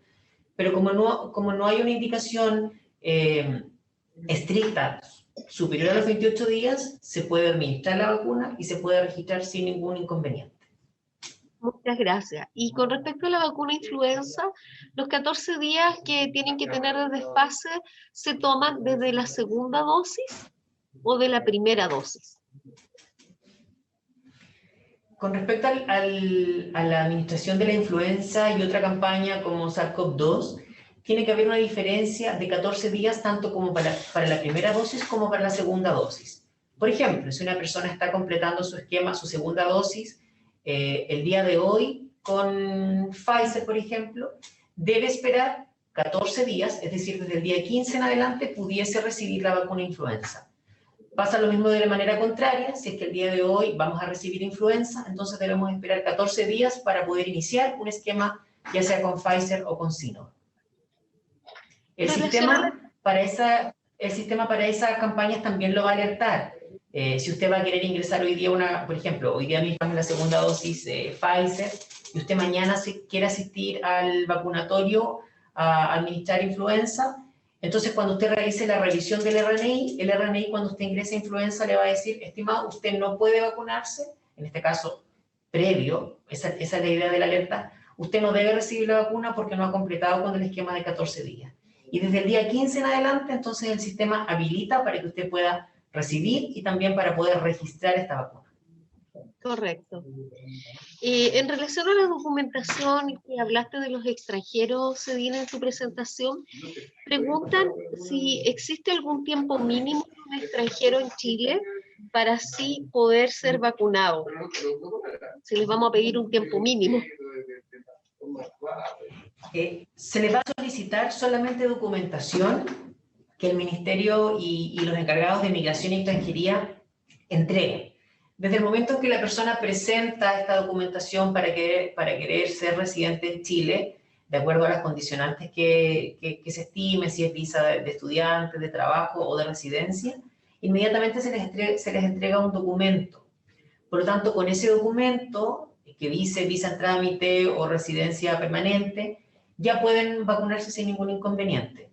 Pero como no hay una indicación estricta superior a los 28 días, se puede administrar la vacuna y se puede registrar sin ningún inconveniente. Muchas gracias. Y con respecto a la vacuna influenza, los 14 días que tienen que tener de desfase, ¿se toman desde la segunda dosis o de la primera dosis? Con respecto a la administración de la influenza y otra campaña como SARS-CoV-2, tiene que haber una diferencia de 14 días tanto como para la primera dosis como para la segunda dosis. Por ejemplo, si una persona está completando su esquema, su segunda dosis, el día de hoy con Pfizer, por ejemplo, debe esperar 14 días, es decir, desde el día 15 en adelante pudiese recibir la vacuna influenza. Pasa lo mismo de la manera contraria, si es que el día de hoy vamos a recibir influenza, entonces debemos esperar 14 días para poder iniciar un esquema ya sea con Pfizer o con Sinovac. El sistema para esas campañas también lo va a alertar. Si usted va a querer ingresar hoy día, por ejemplo, hoy día mismo es la segunda dosis Pfizer, y usted mañana quiere asistir al vacunatorio a administrar influenza, entonces cuando usted realice la revisión del RNI, el RNI cuando usted ingrese a influenza le va a decir, estimado, usted no puede vacunarse, en este caso previo, esa es la idea de la alerta, usted no debe recibir la vacuna porque no ha completado con el esquema de 14 días. Y desde el día 15 en adelante, entonces el sistema habilita para que usted pueda recibir y también para poder registrar esta vacuna. Correcto. En relación a la documentación que hablaste de los extranjeros, Sedina, en tu presentación, preguntan si existe algún tiempo mínimo de un extranjero en Chile para así poder ser vacunado. Si les vamos a pedir un tiempo mínimo. Se les va a solicitar solamente documentación que el Ministerio y los encargados de Migración y Extranjería entreguen. Desde el momento en que la persona presenta esta documentación para querer ser residente en Chile, de acuerdo a las condicionantes que se estime, si es visa de estudiante, de trabajo o de residencia, inmediatamente se les entrega un documento. Por lo tanto, con ese documento que dice visa en trámite o residencia permanente, ya pueden vacunarse sin ningún inconveniente.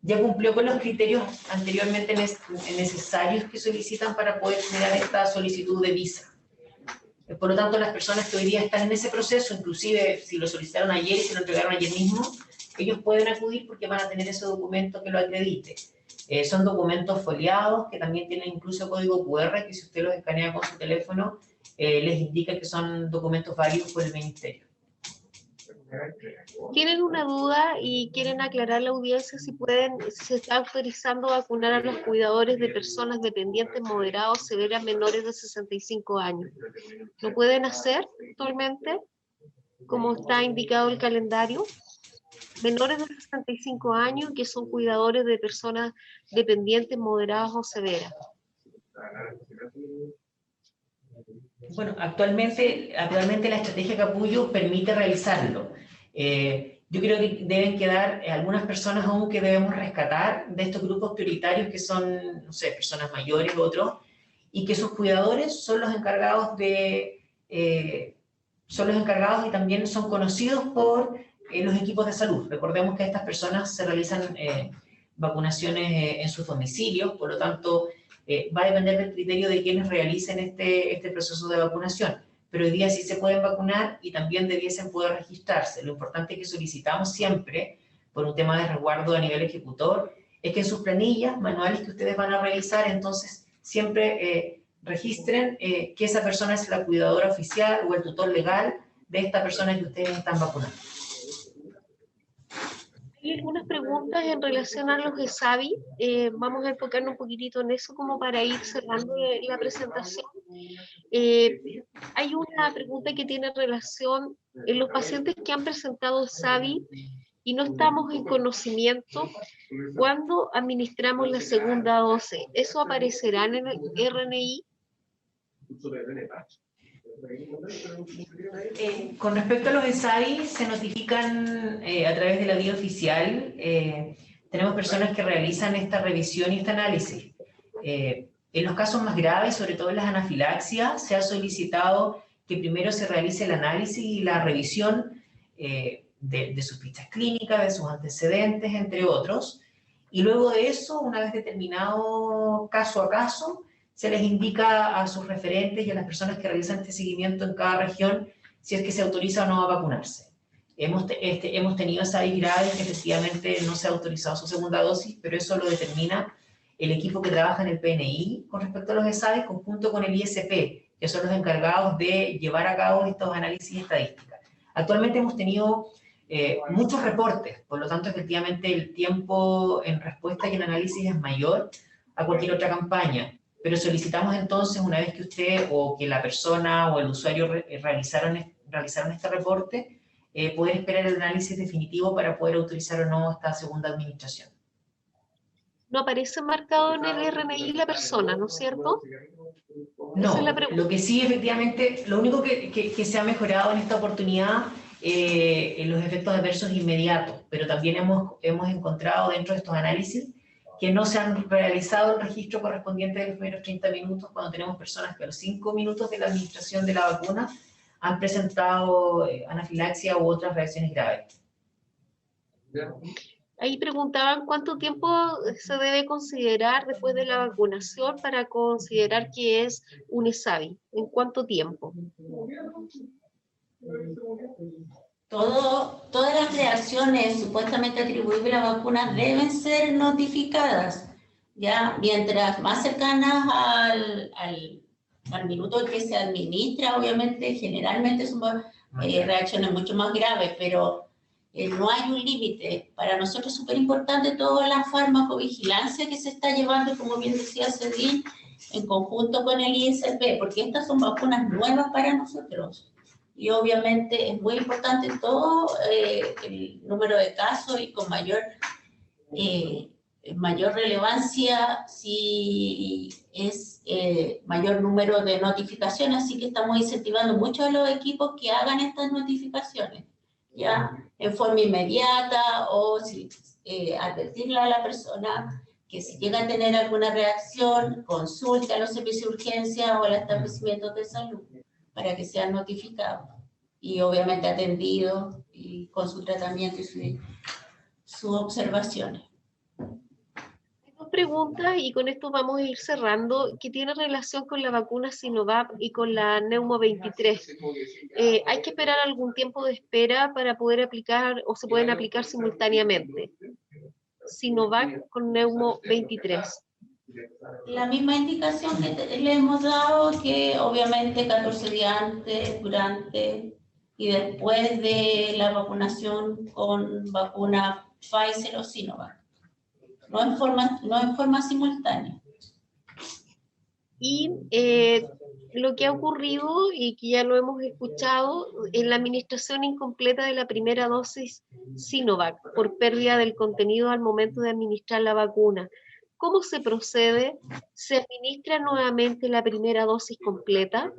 Ya cumplió con los criterios anteriormente necesarios que solicitan para poder generar esta solicitud de visa. Por lo tanto, las personas que hoy día están en ese proceso, inclusive si lo solicitaron ayer y se lo entregaron ayer mismo, ellos pueden acudir porque van a tener ese documento que lo acredite. Son documentos foliados que también tienen incluso código QR, que si usted los escanea con su teléfono, les indica que son documentos válidos por el Ministerio. Tienen una duda y quieren aclarar a la audiencia si se está autorizando vacunar a los cuidadores de personas dependientes moderados severas menores de 65 años. ¿Lo pueden hacer actualmente, como está indicado el calendario? menores de 65 años que son cuidadores de personas dependientes, moderadas o severas. Bueno, actualmente la estrategia Capullo permite realizarlo. Yo creo que deben quedar algunas personas aún que debemos rescatar de estos grupos prioritarios que son, no sé, personas mayores, otros, y que sus cuidadores son los encargados y también son conocidos por los equipos de salud. Recordemos que a estas personas se realizan vacunaciones en sus domicilios, por lo tanto, va a depender del criterio de quienes realicen este proceso de vacunación. Pero hoy día sí se pueden vacunar y también debiesen poder registrarse. Lo importante que solicitamos siempre, por un tema de resguardo a nivel ejecutor, es que en sus planillas, manuales que ustedes van a realizar, entonces siempre registren que esa persona es la cuidadora oficial o el tutor legal de esta persona que ustedes están vacunando. Hay algunas preguntas en relación a los ESAVI. Vamos a enfocarnos un poquitito en eso como para ir cerrando la presentación. Hay una pregunta que tiene relación en los pacientes que han presentado ESAVI y no estamos en conocimiento cuando administramos la segunda dosis. ¿Eso aparecerá en el RNI? Con respecto a los ESAVI, se notifican a través de la vía oficial. Tenemos personas que realizan esta revisión y este análisis. En los casos más graves, sobre todo en las anafilaxias, se ha solicitado que primero se realice el análisis y la revisión de sus fichas clínicas, de sus antecedentes, entre otros. Y luego de eso, una vez determinado caso a caso, se les indica a sus referentes y a las personas que realizan este seguimiento en cada región si es que se autoriza o no a vacunarse. Hemos tenido ESAVI graves que efectivamente no se ha autorizado su segunda dosis, pero eso lo determina el equipo que trabaja en el PNI con respecto a los ESAVI, conjunto con el ISP, que son los encargados de llevar a cabo estos análisis estadísticos. Actualmente hemos tenido muchos reportes, por lo tanto, efectivamente, el tiempo en respuesta y en análisis es mayor a cualquier otra campaña. Pero solicitamos entonces, una vez que usted o que la persona o el usuario realizaron este reporte, poder esperar el análisis definitivo para poder autorizar o no esta segunda administración. No aparece marcado en el RNI la persona, ¿no es cierto? No, lo que sí, efectivamente, lo único que se ha mejorado en esta oportunidad en los efectos adversos inmediatos, pero también hemos encontrado dentro de estos análisis que no se han realizado el registro correspondiente de los primeros 30 minutos cuando tenemos personas que a los 5 minutos de la administración de la vacuna han presentado anafilaxia u otras reacciones graves. Ahí preguntaban cuánto tiempo se debe considerar después de la vacunación para considerar que es un ESAVI. ¿En cuánto tiempo? Todas las reacciones supuestamente atribuibles a vacunas deben ser notificadas, ¿ya? Mientras más cercanas al minuto en que se administra, obviamente, generalmente son reacciones mucho más graves, pero no hay un límite. Para nosotros es súper importante toda la farmacovigilancia que se está llevando, como bien decía Cedín, en conjunto con el ISP, porque estas son vacunas nuevas para nosotros. Y obviamente es muy importante todo el número de casos y con mayor relevancia si es mayor número de notificaciones, así que estamos incentivando mucho a los equipos que hagan estas notificaciones, ya en forma inmediata o si, advertirle a la persona que si llega a tener alguna reacción, consulte a los servicios de urgencia o a los establecimientos de salud para que sean notificados y obviamente atendidos y con su tratamiento y sus observaciones. Dos preguntas y con esto vamos a ir cerrando, que tiene relación con la vacuna Sinovac y con la Neumo 23. ¿Hay que esperar algún tiempo de espera para poder aplicar o se pueden aplicar simultáneamente? Sinovac con Neumo 23. La misma indicación que le hemos dado, que obviamente 14 días antes, durante y después de la vacunación con vacuna Pfizer o Sinovac. No en forma simultánea. Y lo que ha ocurrido y que ya lo hemos escuchado en la administración incompleta de la primera dosis Sinovac por pérdida del contenido al momento de administrar la vacuna. ¿Cómo se procede? ¿Se administra nuevamente la primera dosis completa?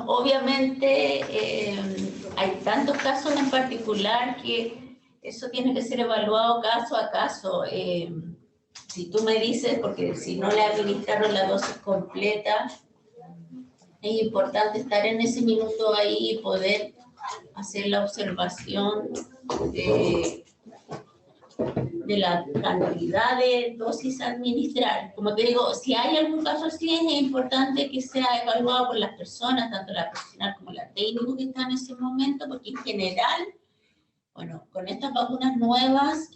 Obviamente hay tantos casos en particular que eso tiene que ser evaluado caso a caso. Si tú me dices, porque si no le administraron la dosis completa, es importante estar en ese minuto ahí y poder hacer la observación de la cantidad de dosis a administrar. Como te digo, si hay algún caso así, es importante que sea evaluado por las personas, tanto la profesional como la técnica que está en ese momento, porque en general, bueno, con estas vacunas nuevas,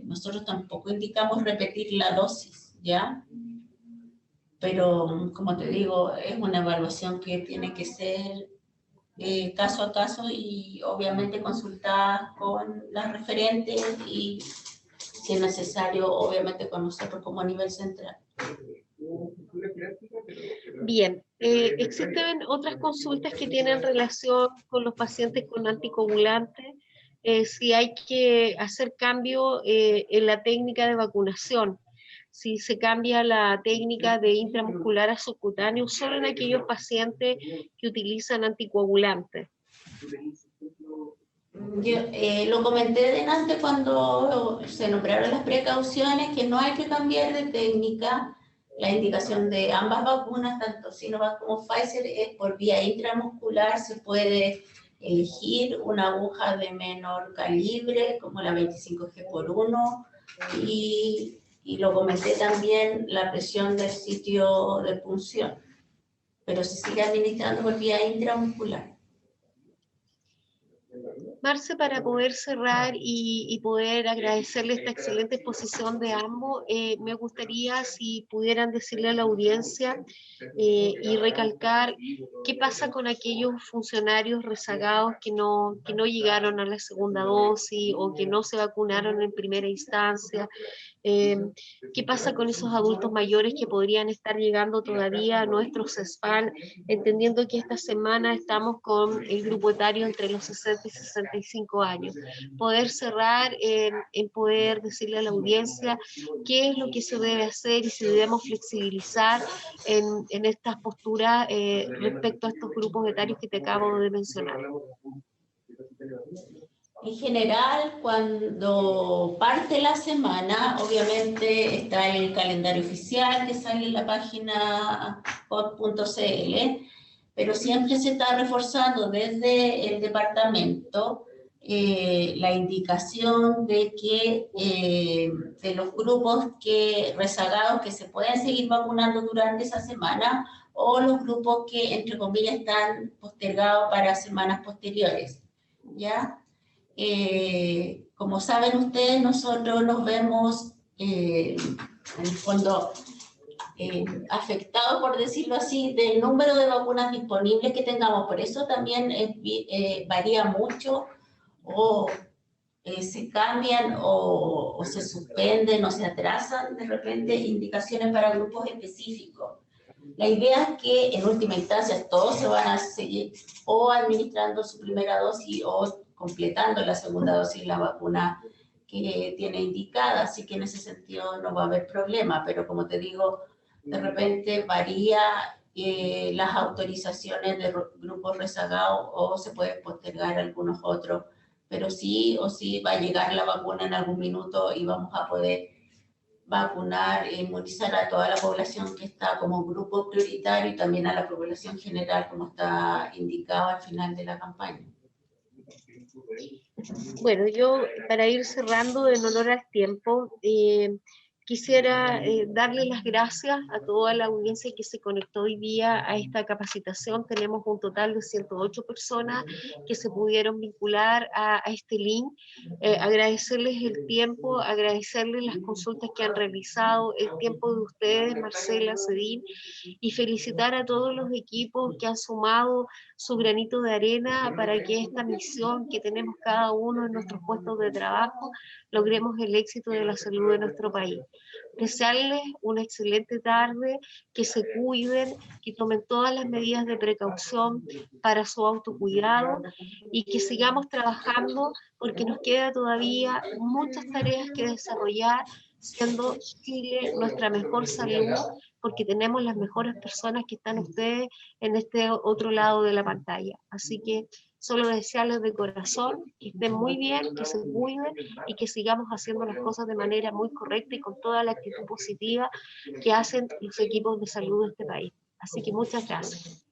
nosotros tampoco indicamos repetir la dosis, ¿ya? Pero, como te digo, es una evaluación que tiene que ser caso a caso y obviamente consultar con las referentes y, si es necesario, obviamente con nosotros como nivel central. Bien, existen otras consultas que tienen relación con los pacientes con anticoagulantes, si hay que hacer cambio en la técnica de vacunación, si se cambia la técnica de intramuscular a subcutáneo solo en aquellos pacientes que utilizan anticoagulantes. Yo lo comenté delante cuando se nombraron las precauciones, que no hay que cambiar de técnica. La indicación de ambas vacunas, tanto Sinovac como Pfizer, es por vía intramuscular. Se puede elegir una aguja de menor calibre, como la 25G/1, y lo comenté también, la presión del sitio de punción, pero se sigue administrando por vía intramuscular. Marce, para poder cerrar y poder agradecerle esta excelente exposición de ambos, me gustaría si pudieran decirle a la audiencia y recalcar qué pasa con aquellos funcionarios rezagados que no llegaron a la segunda dosis o que no se vacunaron en primera instancia. ¿Qué pasa con esos adultos mayores que podrían estar llegando todavía a nuestros CESFAN, entendiendo que esta semana estamos con el grupo etario entre los 60 y 65 años? Poder cerrar en poder decirle a la audiencia qué es lo que se debe hacer y si debemos flexibilizar en estas posturas respecto a estos grupos etarios que te acabo de mencionar. En general, cuando parte la semana, obviamente está el calendario oficial que sale en la página cod.cl, pero siempre se está reforzando desde el departamento la indicación de que de los grupos rezagados que se pueden seguir vacunando durante esa semana, o los grupos que, entre comillas, están postergados para semanas posteriores, ¿ya? Como saben ustedes, nosotros nos vemos en el fondo afectados, por decirlo así, del número de vacunas disponibles que tengamos. Por eso también varía mucho, o se cambian o se suspenden o se atrasan de repente indicaciones para grupos específicos. La idea es que en última instancia todos se van a seguir o administrando su primera dosis o completando la segunda dosis la vacuna que tiene indicada, así que en ese sentido no va a haber problema, pero como te digo, de repente varía las autorizaciones de grupos rezagados o se pueden postergar algunos otros, pero sí o sí va a llegar la vacuna en algún minuto y vamos a poder vacunar e inmunizar a toda la población que está como grupo prioritario y también a la población general como está indicado al final de la campaña. Bueno, yo para ir cerrando en honor al tiempo, quisiera darle las gracias a toda la audiencia que se conectó hoy día a esta capacitación. Tenemos un total de 108 personas que se pudieron vincular a este link. Agradecerles el tiempo, agradecerles las consultas que han realizado, el tiempo de ustedes, Marcela, Cedín, y felicitar a todos los equipos que han sumado su granito de arena para que esta misión que tenemos cada uno en nuestros puestos de trabajo logremos el éxito de la salud de nuestro país. Desearles una excelente tarde, que se cuiden, que tomen todas las medidas de precaución para su autocuidado y que sigamos trabajando porque nos queda todavía muchas tareas que desarrollar, siendo Chile nuestra mejor salud, porque tenemos las mejores personas que están ustedes en este otro lado de la pantalla. Así que solo desearles de corazón que estén muy bien, que se cuiden y que sigamos haciendo las cosas de manera muy correcta y con toda la actitud positiva que hacen los equipos de salud de este país. Así que muchas gracias.